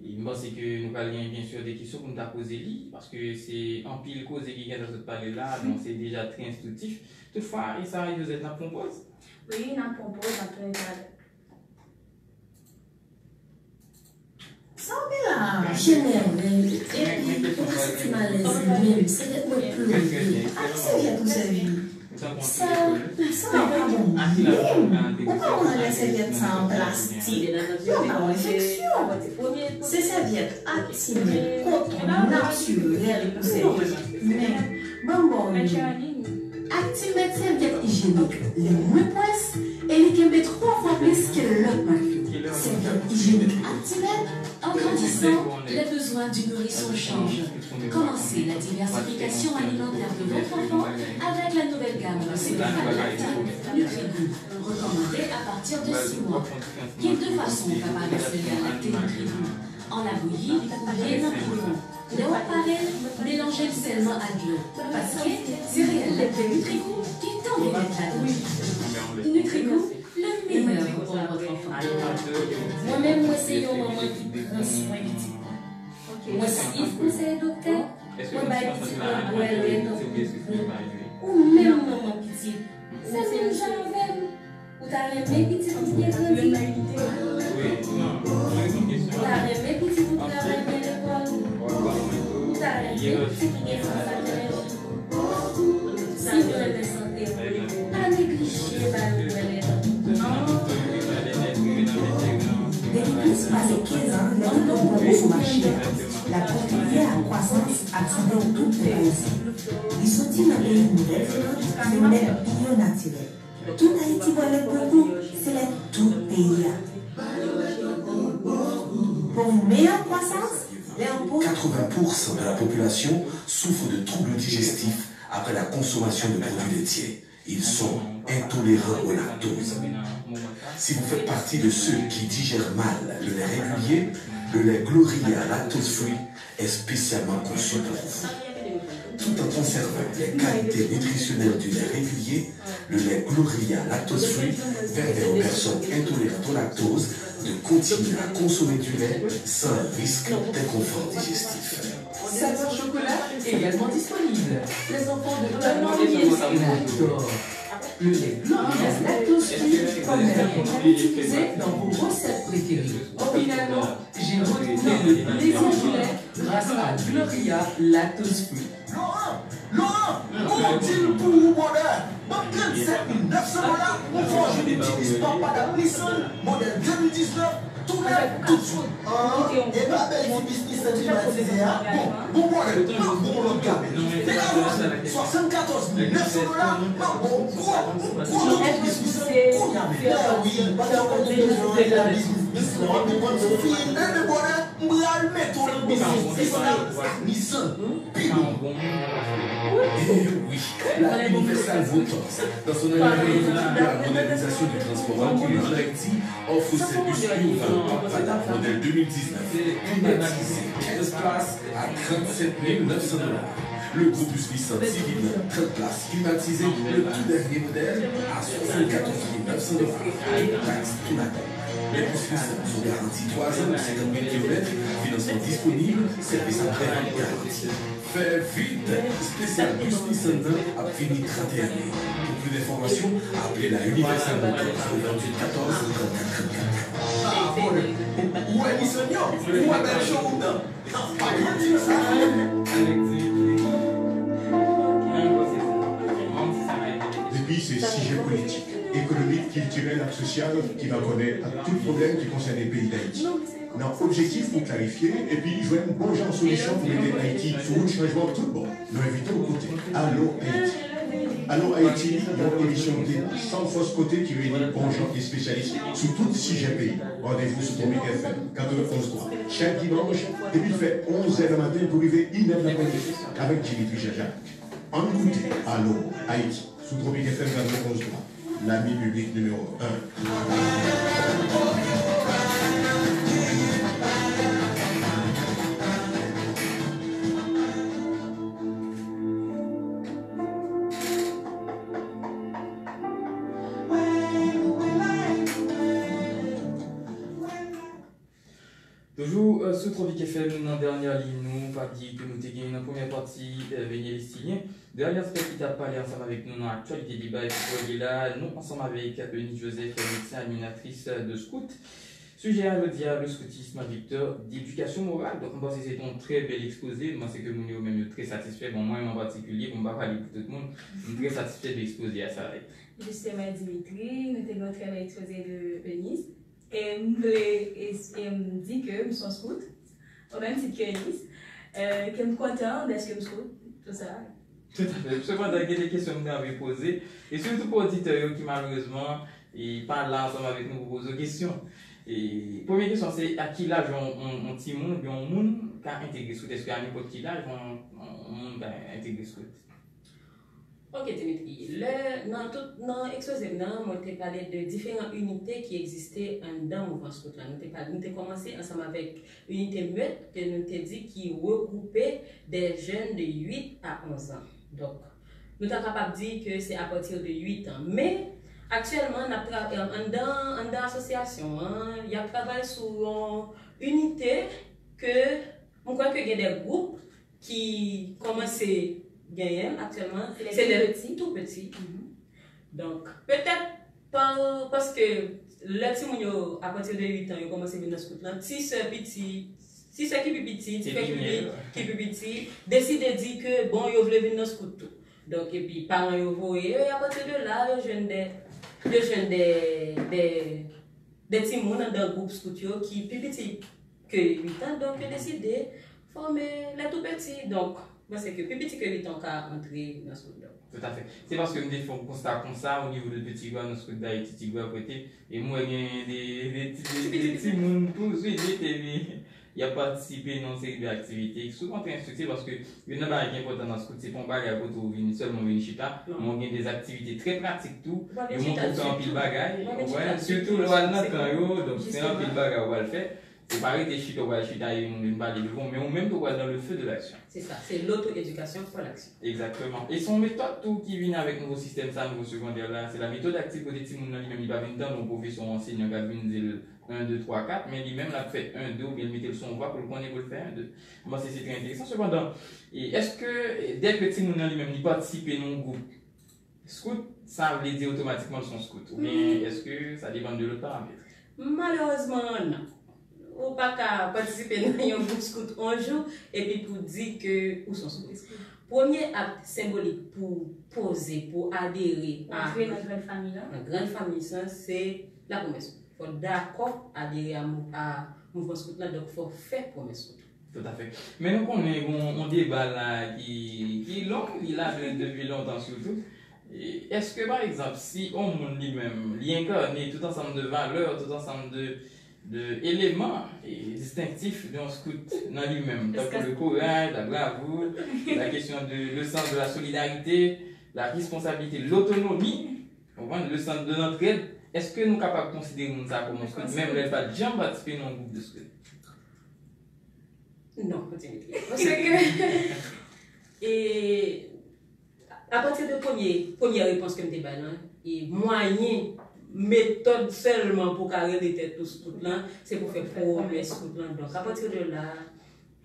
[SPEAKER 1] Je pense que nous allons bien sûr des questions pour nous poser, parce que c'est en pile cause qui vient de parler là, donc c'est déjà très instructif. Toutefois, et ça, Joseph, n'a propose?
[SPEAKER 2] Oui, n'a propose après.
[SPEAKER 6] Ça là, j'énerve. Et puis, pour ce qui m'a laissé même, c'est d'être plus. Ah, c'est bien tout ça, vie. Ça va pas bon. Pourquoi on a les serviettes en plastique? Non, pas en infection. C'est serviettes activées, coton, naturel, mais bon, Actimate serviette hygiénique, les moins presse et les qui mettent 3 fois plus que l'autre marque. Serviette hygiénique Actimate.
[SPEAKER 5] En grandissant, les besoins du nourrisson changent. Commencez la diversification alimentaire de votre enfant avec la nouvelle gamme de céréales lactées NutriGoût, recommandée à partir de 6 mois. Il y a 2 façons de préparer les céréales lactées NutriGoût. En la bouillie ou bien dans le bouillon. Léo pareil, mélangez seulement à de l'eau. Parce que céréales lactées NutriGoût qui tombent de la NutriGoût, le meilleur pour votre enfant.
[SPEAKER 4] Moi-même, moi, c'est une maman qui prend soin du petit. Moi, si vous conseillez docteur, moi, petit ou même maman petit. C'est même j'avais. Ou t'as aimé petit pour bien grandir. T'as aimé petit pour travailler à l'école. T'as aimé petit pour bien faire si vous avez santé, pas négliger
[SPEAKER 6] Depuis plus de 15 ans, les taux de bonbons sont marchés. La propriété à croissance accentue toutes les pays. Ils sont dans le pays nouvel, c'est une aide bio-naturelle. Tout Haïti voit le beaucoup, c'est l'aide tout pays. Pour une meilleure croissance,
[SPEAKER 7] 80% de la population souffre de troubles digestifs après la consommation de produits laitiers. Ils sont intolérants au lactose. Si vous faites partie de ceux qui digèrent mal le lait régulier, le lait Gloria Lactose Free est spécialement conçu pour vous. Tout en conservant les qualités nutritionnelles du lait régulier, le lait Gloria Lactose Free permet aux personnes intolérantes au lactose de continuer à consommer du lait sans risque d'inconfort digestif.
[SPEAKER 8] Saveur chocolat également disponible. Les enfants de 1 an et l'adorent. Le lait Gloria Lactose Free est utilisé dans vos recettes préférées. Finalement, j'ai retrouvé le plaisir du lait grâce à Gloria Lactose Free.
[SPEAKER 11] Laurent, mon deal pour vous, modèle. 37 900 $, mon frère, je n'utilise pas de Nissan, modèle 2019, tout neuf, tout de suite. Et pas belle business climatisé. Bon modèle, bon l'autre gars. 74 900 $, bon gros business. Oui, parce qu'on est de la business. Et le bonheur, on va le mettre au business. Nissan, pilon.
[SPEAKER 7] Oui, la Universal Motors, dans son analyse de la modernisation du transport en commun en Haïti, offre ses bus urbains modèle 2019, climatisé 15 places à 37 900 $. Le gros bus Nissan Civil 30 places climatisé, le tout dernier modèle à 74 900 $. Taxe tout la tête. Les bus Nissan sont garantis 3 ans, 50 000 km, financement disponible, service après garanti. Fais vite, spécial bus Nissan a fini 31 mai. Pour plus d'informations, appelez la Universal Motors au 28 14 34 34.
[SPEAKER 11] Où est Nissan? Où est Belle Show? Pas de dire ça.
[SPEAKER 9] Depuis ces sujets politiques, économiques, culturels, sociaux qui va connaître à tout problème qui concerne les pays d'Haïti. Non, objectif pour clarifier et puis jouer une bonne solution pour aider Haïti sur un changement tout bon. Nous invitons au côté. Allô Haïti. Allô Haïti, une émission sans fausse côté qui réunit bons gens et spécialistes sur tout sujet pays. Rendez-vous sur Tropique FM 91.3. Chaque dimanche, depuis le fait 11h le matin pour arriver 1h de l'après-midi avec Dimitri Jacques. En écoute, Allô Haïti, sur Tropique FM 91.3. L'ami public numéro 1.
[SPEAKER 1] Toujours sur Tropique FM, dans la dernière ligne, nous avons dit que nous avons gagné une première partie Venez Listilien. Dernier aspect qui t'a parlé ensemble avec nous dans l'actualité débat, et là, nous ensemble avec Eunice Joseph, médecin animatrice de scout. Sujet à le scoutisme, Victor, d'éducation morale. Donc, on pense que c'est un très bel exposé. Moi, c'est que nous sommes même très satisfaits. Bon, moi, en particulier, on ne va pas parler pour tout le monde. Je suis très satisfait de l'exposé à ça.
[SPEAKER 2] Justement, Dimitri, nous avons très bel exposé de Eunice. Et me dit que nous sommes scouts, au même titre que Eunice, que je suis content d'être scout, tout ça.
[SPEAKER 1] Tout à fait. Cependant, il y a des questions que vous avez posées, et surtout pour auditeurs qui malheureusement parlent là ensemble avec nous pour poser des questions. Et première question, c'est à qui âge on petit monde, bien on monde qui a intégré scout? Est-ce qu'à n'importe quel âge on monde a intégré scout?
[SPEAKER 10] Ok, Dimitri. Dans l'exposé, on a parlé de différentes unités qui existaient dans le mouvement scout. Nous avons commencé ensemble avec l'unité muette, que nous avons dit qui regroupait des jeunes de 8 à 11 ans. Donc, nous sommes capables de dire que c'est à partir de 8 ans. Mais, actuellement, dans l'association, il y a travaillé sur une unité que, on croit qu'il y a des groupes qui commencent gagnent actuellement, c'est les tout petits. Donc, peut-être parce que les petits, à partir de 8 ans, ils commencent à venir dans ce scout. Si c'est petit, si c'est qui est petit, qui est petit, décide de dire que bon, ils veulent venir dans ce scout tout. Donc, et puis, parents, ils vont et à partir de là, ils jeunes des petits monde dans le groupe scout qui est plus petit que 8 ans, donc ils décident de former les tout petits. Donc, c'est que plus petit que 8 ans qu'à entrer dans ce scout.
[SPEAKER 1] Tout à fait. C'est parce que nous avons un constat comme ça au niveau de petit gars, dans ce scout d'Haïti, petit gars côté. Et moi, il y a des petits monde pour il a participé dans ces activités qui sont souvent très instructives parce que il y a un important dans ce scout, c'est pas un bagage pour venir seulement venir chita, mais il y a des activités très pratiques tout. Et on peut faire un pile bagage. Surtout le walnut donc c'est un pile bagage on va le faire. C'est pareil, des chutes, on va chuter une balle devant, mais on même dans le feu de l'action.
[SPEAKER 10] C'est ça, c'est l'auto-éducation pour l'action.
[SPEAKER 1] Exactement. Et son méthode, tout qui vient avec nouveau système, ça, nouveau secondaire là, c'est la méthode active pour des petits monde, lui-même, il va venir dans nos professeurs enseignants, il va venir 1, 2, 3, 4, mais lui-même, l'a fait 1, 2, ou bien il mettait le son voix pour le connaître, pour le faire 1, 2. Moi, c'est très intéressant. Cependant, est-ce que, dès que le petit monde lui-même, il participe dans un groupe, scout, ça veut dire automatiquement son scout? Ou bien, est-ce que ça dépend de l'autre paramètre?
[SPEAKER 10] Malheureusement, non. Ou pas qu'à participer dans un groupe scout un jour et puis pour dire que où sont scout. Premier acte symbolique pour poser, pour adhérer à
[SPEAKER 2] une grande famille,
[SPEAKER 10] une grande famille, c'est la promesse. Il faut d'accord adhérer à mouvement scout là, donc il faut faire promesse scout.
[SPEAKER 1] Tout à fait. Mais nous on débat là qui est long, il a depuis longtemps surtout. Est-ce que par exemple, si on lui-même, l'incarne tout ensemble de valeurs, tout ensemble de éléments distinctifs d'un scout dans lui-même, donc le courage, la bravoure, la question de le sens de la solidarité, la responsabilité, l'autonomie, le sens de l'entraide, est-ce que nous sommes capables de considérer ça comme un scout, même les pas jamais participer dans un groupe de scout?
[SPEAKER 10] Non, Dimitri. Parce que et à partir de première réponse que je me et moyen méthode seulement pour carrer les têtes tout ce là, c'est pour faire promesse scout là. Donc à partir de là,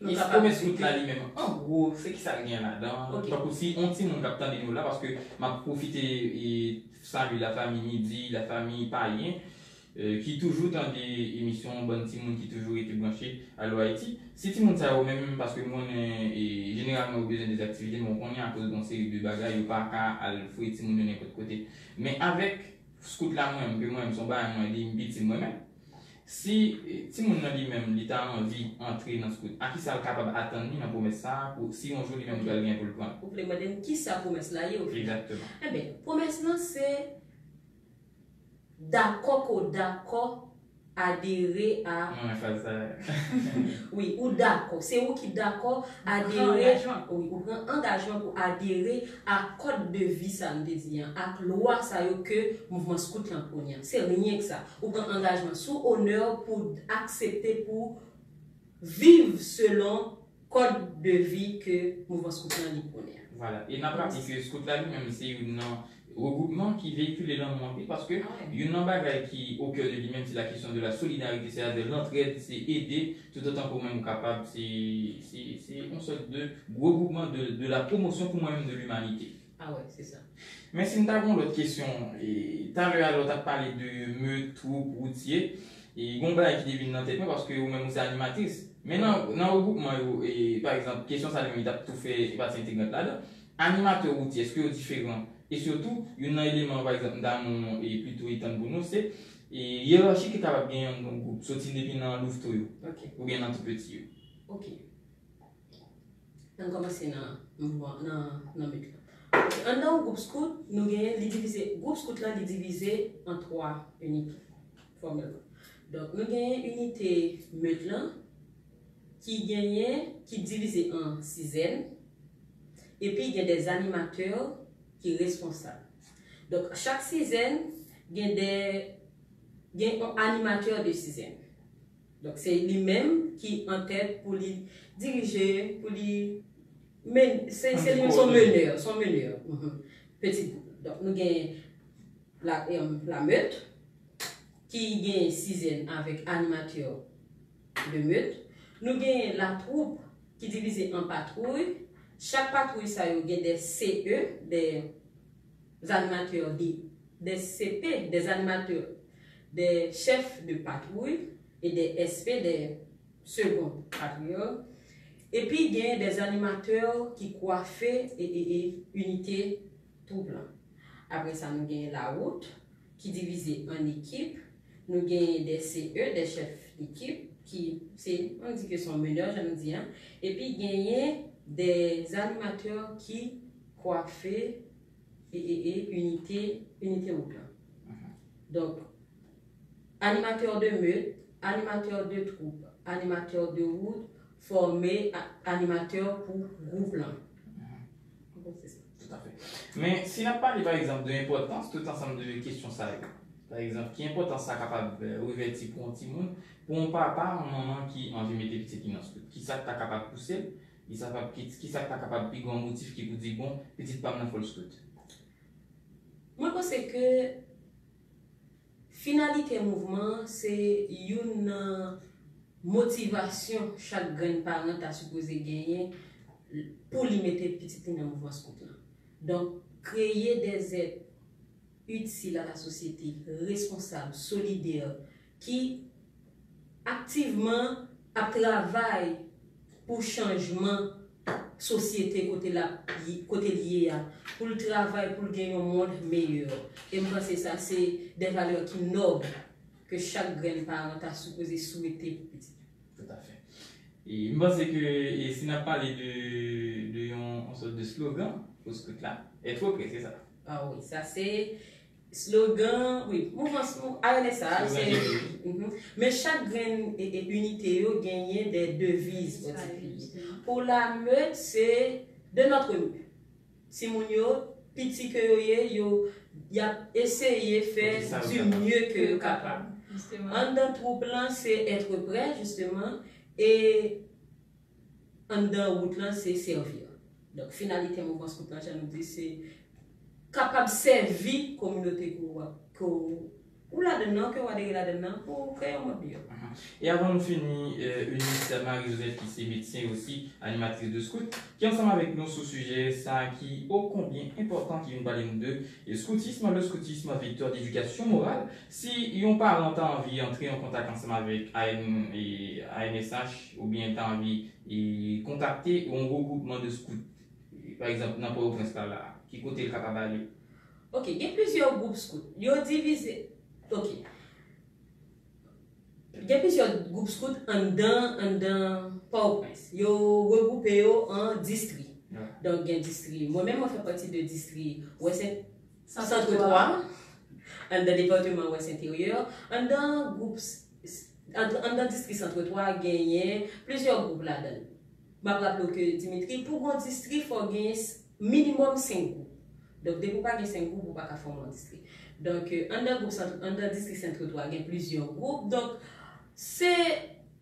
[SPEAKER 1] nous sommes capables de scout là lui-même. En gros, c'est qui ça vient là-dedans. Donc aussi on tient mon capitaine de nous là parce que m'a profité et saluer la famille Midi, la famille Païen qui toujours dans des émissions bonne Timon qui toujours été branché à l'Haïti. Si Timon ça même parce que moi généralement au besoin des activités mais on est à cause d'une série de bagages pas qu'à le fouiller Timon de n'importe côté. Mais avec scout là moi-même, que moi-même, son bain, moi, des petits moi-même. si mon lui-même, il a envie d'entrer dans ce scout, à qui ça est capable d'attendre dans promesse ça, ou si on joue lui-même, il va rien pour le prendre.
[SPEAKER 10] Vous pouvez me dire qui ça promesse là,
[SPEAKER 1] exactement.
[SPEAKER 10] Eh bien, promesse là, c'est d'accord adhérer à.
[SPEAKER 1] Non, mais pas ça.
[SPEAKER 10] Oui, ou d'accord. C'est vous qui d'accord adhérer. Oui, ou prend engagement pour adhérer à code de vie, ça me dit, à loi, ça y est que mouvement scout l'empoignant. C'est rien que ça. Ou prend engagement sous honneur pour accepter, pour vivre selon code de vie que mouvement scout l'empoignant.
[SPEAKER 1] Voilà. Et n'a pas dit que scout là lui-même, c'est une regroupement qui véhicule les langues manquées parce que il y a une bagaille qui au cœur de lui-même c'est la question de la solidarité, c'est-à-dire l'entraide, c'est aider tout autant pour moi capable, c'est une sorte de regroupement de la promotion pour moi-même de l'humanité.
[SPEAKER 10] Ah ouais, c'est ça.
[SPEAKER 1] Mais si nous avons l'autre question, et tout à l'heure, tu as parlé de meute, troupe, routier, et Gomba qui devine dans tête parce que vous-même vous êtes animatrice. Maintenant, dans le regroupement, et par exemple, question ça, il a tout fait, il va s'intégrer là-dedans. Animateur routier, est-ce que c'est différent? Et surtout, il y a un élément, par exemple, dans mon et plutôt étant pour nous, c'est hiérarchie qui est capable de gagner un groupe, sortir depuis dans l'ouvre ou bien dans tout petit.
[SPEAKER 10] Ok. On commence dans le dans le groupe scout, nous avons divisé, groupe scout là, divisé en 3 unités formellement. Donc, nous avons une unité meutlan qui est divisée en 6 et puis il y a des animateurs qui sont responsables. Donc, chaque 6 il y a un animateur de 6. Donc, c'est lui-même qui est en tête pour les diriger, pour les. C'est lui son meneur. Petit groupe. Donc, nous avons la meute qui est 6 avec animateur de meute. Nous avons la troupe qui est divisée en patrouilles. Chaque patrouille, ça y a des CE, des animateurs, des CP, des animateurs, des chefs de patrouille et des SP, des seconds patrouilleurs. Et puis, il y a des animateurs qui coiffent et unité tout blanc. Après ça, nous avons la route qui est divisée en équipes. Nous avons des CE, des chefs d'équipe, qui, on dit que sont meneurs, je nous dis. Hein. Et puis, il y a des animateurs qui coiffent et unité au blanc. Donc, animateur de meute, animateur de troupe, animateur de route, formé animateur pour groupe blanc.
[SPEAKER 1] C'est ça. Tout à fait. Mais si on parle par exemple de l'importance, tout ensemble de questions ça, par exemple, qui est important ça capable de revêtir pour un petit monde, pour un papa, un maman qui a envie de mettre des petites finances, qui ça tu capable de pousser, qui ça tu capable de prendre un motif qui vous dit bon, petite femme dans le scout.
[SPEAKER 10] Moi, je pense que finalité mouvement, c'est une motivation chaque grand parent a supposé gagner pour lui mettre petit dans le mouvement scout. Donc, créer des aides utiles à la société, responsables, solidaires, qui activement travaillent pour changement société côté lié pour le travail pour gagner un monde meilleur. Et moi c'est ça, c'est des valeurs qui nobles que chaque grand parent a supposé souhaiter pour petit.
[SPEAKER 1] Tout à fait. Et je pense que si on a parlé de une sorte de slogan pour ce truc là, être prêt, c'est ça.
[SPEAKER 10] Ah oui, ça c'est slogan, oui, mouvement ça, c'est mais chaque graine et unité yo gagne des devises. Pour la meute, c'est de notre meute. Si mon yo petit que yo y a essayé faire du mieux que capable. En dans troupe là, c'est être prêt justement et en dans route là, c'est servir. Donc finalité mouvement scout là, je nous dis c'est capable de servir la communauté ou là-dedans, que vous là-dedans, pour créer un monde mieux.
[SPEAKER 1] Et avant de finir, une Marie-Joseph qui est médecin aussi, animatrice de scout, qui est ensemble avec nous sur ce sujet, ça qui est ô combien important qui vient de parler de le scoutisme vecteur d'éducation morale. Si yon parent a envie d'entrer en contact ensemble avec ANSH ou bien tu as envie de contacter un regroupement de scouts, par exemple, dans Port-au-Prince là, qui côté le capable d'aller?
[SPEAKER 10] Ok, il y a plusieurs groupes scouts. Ils sont divisés. Ok. il y a plusieurs groupes scouts en dans Port-au-Prince. Ils sont regroupés en districts. Donc, il y a un district. Moi-même, je fais partie de district Ouest Centre 3, dans le département Ouest Intérieur. Dans le district Centre 3, il y a plusieurs groupes là-dedans. Je me rappelle que Dimitri, pour un district, il faut gagner minimum 5 groupes. Donc, dès que vous n'avez pas 5 groupes, vous ne pouvez pas former un district. Donc, dans le district Centre 3, il y a plusieurs groupes. Donc, c'est,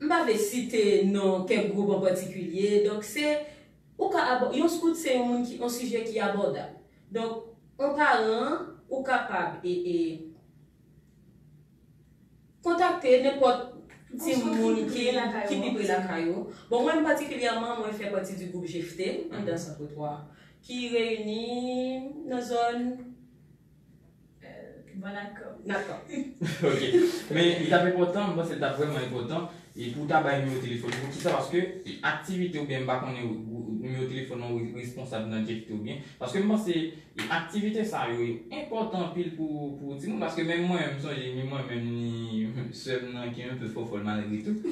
[SPEAKER 10] je ne vais pas citer quel groupe en particulier. Donc, c'est, un scout, c'est un sujet qui est abordable. Donc, un parent est capable et contacter n'importe qui vit la caillou. Bon, moi, particulièrement, moi, je fais partie du groupe GFT, dans Centre 3, qui réunit dans la zone.
[SPEAKER 2] Bon accord.
[SPEAKER 10] D'accord.
[SPEAKER 1] Ok. Mais il est important, moi c'est vraiment important. Et pour t'avoir un numéro de téléphone, pour tout ça, parce que l'activité ou bien, on est numéro de téléphone responsable dans le ou bien. Parce que moi, c'est l'activité, ça est important pile pour tout le monde. Parce que même moi, ni seul qui est un peu fort malgré tout.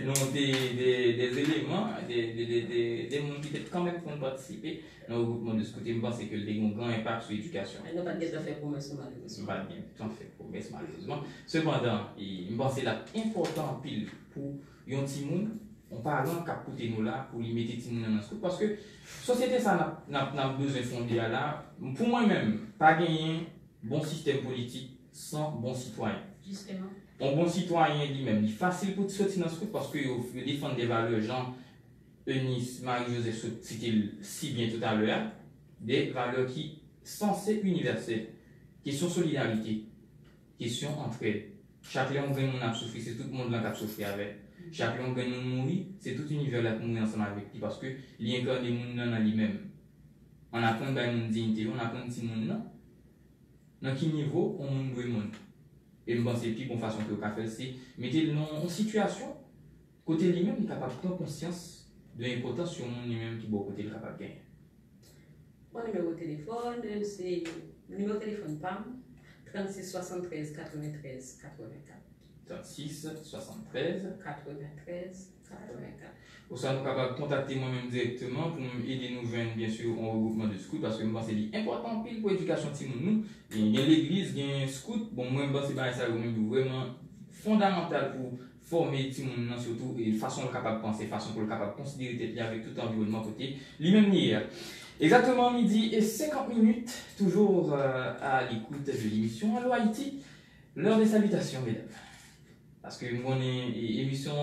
[SPEAKER 1] Donc, des éléments, des gens qui étaient quand même pour participer dans le groupement de ce côté, je pense que le a un grand impact sur l'éducation.
[SPEAKER 10] Mais nous pas de faire promesse malheureusement.
[SPEAKER 1] Pas bien, tout fait promesse malheureusement. Cependant, je pense que c'est important pile pour un petit monde, on parle en cap côté nous là pour lui mettre petit monde dans le parce que société ça n'a besoin de fonder là. Pour moi-même, pas gagner bon système politique sans bon citoyen.
[SPEAKER 2] Justement.
[SPEAKER 1] Un bon citoyen lui-même, il est facile pour sortir dans ce parce que il défend des valeurs, Jean Eunice, Marie-Joseph citait si bien tout à l'heure, des valeurs qui sont censées universelles. Question solidarité, question entraide. Chaque on gagne mon souffrir, c'est tout le monde qui a souffert avec. Chaque on gagne nous mourir, c'est tout l'univers qui mourir ensemble avec lui parce que l'incarne des monde dans lui-même. On apprend à une dignité, on apprend si monde là. Dans quel niveau on monde doit monde. Et je pense que la plus bonne façon que vous faire c'est mettre en situation côté lui-même il est capable de prendre conscience de l'importance sur le monde lui-même qui est côté capable de gagner.
[SPEAKER 10] Mon numéro de téléphone, c'est le numéro de téléphone PAM 36 73 93 84.
[SPEAKER 1] 36 73
[SPEAKER 10] 93 84.
[SPEAKER 1] Pour ça, nous sommes capables de contacter moi-même directement pour aider nous joindre bien sûr en regroupement de scouts parce que je pense que c'est important pour l'éducation de nous. Il y a l'église, il y a un scout. Bon, moi je pense que c'est vraiment fondamental pour former les gens surtout et façon capable de penser, façon pour le capable de considérer avec tout l'environnement côté lui-même hier. Exactement midi et 50 minutes, toujours à l'écoute de l'émission Allo Haïti, l'heure des salutations mesdames. Parce que mon émission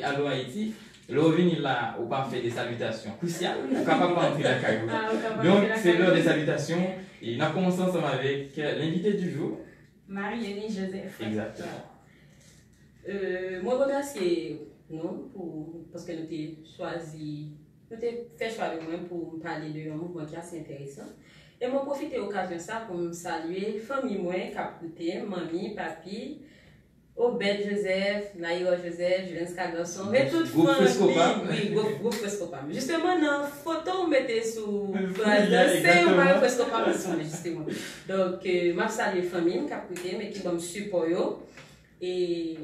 [SPEAKER 1] Allo Haïti, le revenir là, au pas fait des salutations cruciales, on ne peut pas rentrer la caillou. Donc c'est l'heure des salutations et nous commençons ensemble avec l'invité du jour.
[SPEAKER 2] Marie-Eunice Joseph.
[SPEAKER 1] Exactement.
[SPEAKER 10] Moi, je remercie nous parce que nous avons choisi, nous avons fait choix de moi pour parler de un mouvement qui est assez intéressant. Et je profite de l'occasion ça pour me saluer famille moi qui a écouté, mamie, papi, Obed Joseph, Naïra Joseph, Julien Scagarson, et toute famille. Oui, groupe Frescopam. Justement, dans la photo, on mettait sous c'est un Frescopam justement. Donc, je salue la famille qui a écouté, mais qui me support. Et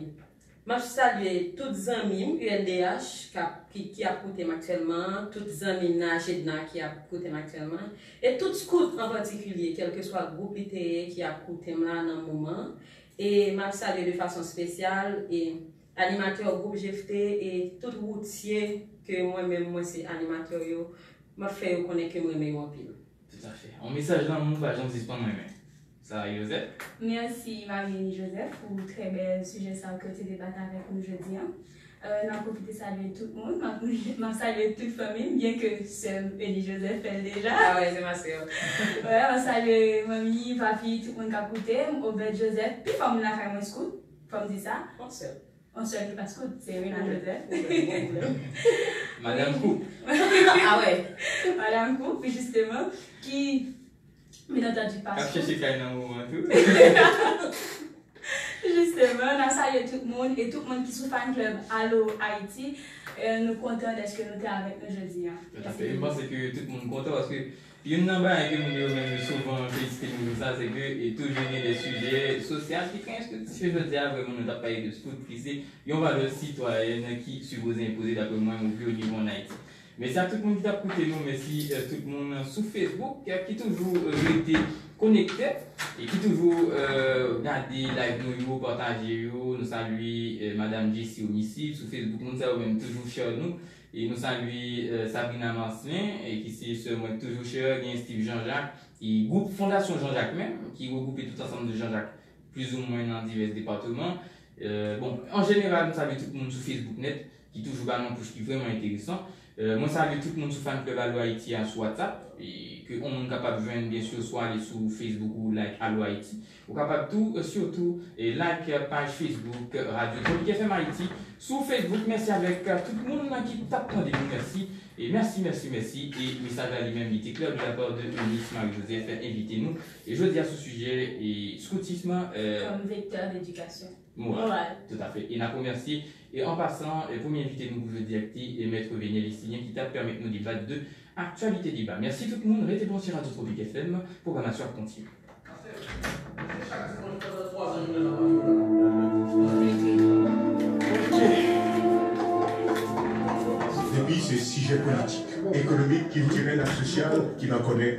[SPEAKER 10] je salue toutes les amis ULDH qui a écouté actuellement, toutes les amis Najedna qui a écouté actuellement, et toutes les scouts en particulier, quel que soit le groupe littéraire qui a écouté là dans le moment. Et je salue de façon spéciale et animateur groupe GFT et tout routier que moi-même, moi c'est animateur, je fais reconnaître que moi je en pile.
[SPEAKER 1] Tout à fait. Un message dans mon page, j'en dis pas moi-même. Ça, Joseph.
[SPEAKER 2] Merci Marie-Eunice Joseph pour le très bel sujet ça que tu débattes avec nous aujourd'hui. J'en profite de saluer tout le monde, je salue toute la famille, bien que seule Eunice Joseph fait déjà.
[SPEAKER 10] Ah ouais, c'est ma soeur.
[SPEAKER 2] Ouais, on salue mamie, papi, tout le monde qui a écouté, Obed Joseph, puis comme on a fait un scout, comme dit ça.
[SPEAKER 10] On seul.
[SPEAKER 2] On seul qui pas scout, c'est Rina Joseph.
[SPEAKER 1] Madame Kou.
[SPEAKER 10] Ah ouais.
[SPEAKER 2] Madame Kou, puis justement, qui, bien entendu, pas
[SPEAKER 1] scout. Chercher Kaina ou tout.
[SPEAKER 2] Justement, on a salué tout le monde et tout le monde qui est fan club Allo Haïti. Nous sommes contents d'être que nous sommes avec nous aujourd'hui.
[SPEAKER 1] Tout à fait. Je pense que tout le monde est content parce que il y a une number que nous même souvent féliciter nous ça, c'est que et toujours il y a des sujets sociaux qui craignent que si je veux dire vraiment nous avons parlé de scout, c'est une valeur citoyenne qui suppose imposer d'après moi au plus haut niveau en Haïti. Merci à tout le monde qui t'a écouté nous, merci tout le monde sur Facebook qui toujours été connecté et qui toujours regardé live nous, partager nous saluons Madame Jessie Omissi sur Facebook, nous savons même toujours cher nous. Et nous saluons Sabrina Marcelin, qui c'est seulement toujours cher, il y a Steve Jean-Jacques, et groupe Fondation Jean-Jacques même, qui regroupe tout ensemble de Jean-Jacques, plus ou moins dans divers départements. Bon, en général, nous saluons tout le monde sur Facebook Net, qui toujours un push qui est vraiment intéressant. Moi, salue tout le monde sur Fan Club Allo Haïti sur WhatsApp, et que on est capable de joindre bien sûr, soit aller sur Facebook ou like Allo Haïti. Ou capable tout, surtout, et like page Facebook Radio Tropique FM Haïti. Sur Facebook, merci avec tout le monde qui tape dans des mots, merci. Et merci. Et message à lui-même, il était clair de la part de Eunice Marie-Joseph, invitez-nous. Et je dis à ce sujet, et scoutisme.
[SPEAKER 2] Comme vecteur d'éducation.
[SPEAKER 1] Morale. Tout à fait. Et n'a remercié. Et en passant, pour m'inviter nous jeudi actif et Maître Véniel Lissigné qui t'a permis de nous débattre de actualité débat. Merci tout le monde. Restez bon sur Radio Tropique FM. Programmation continue.
[SPEAKER 9] Et puis, c'est sujet politique, économique, culturel et social qui m'en connaît.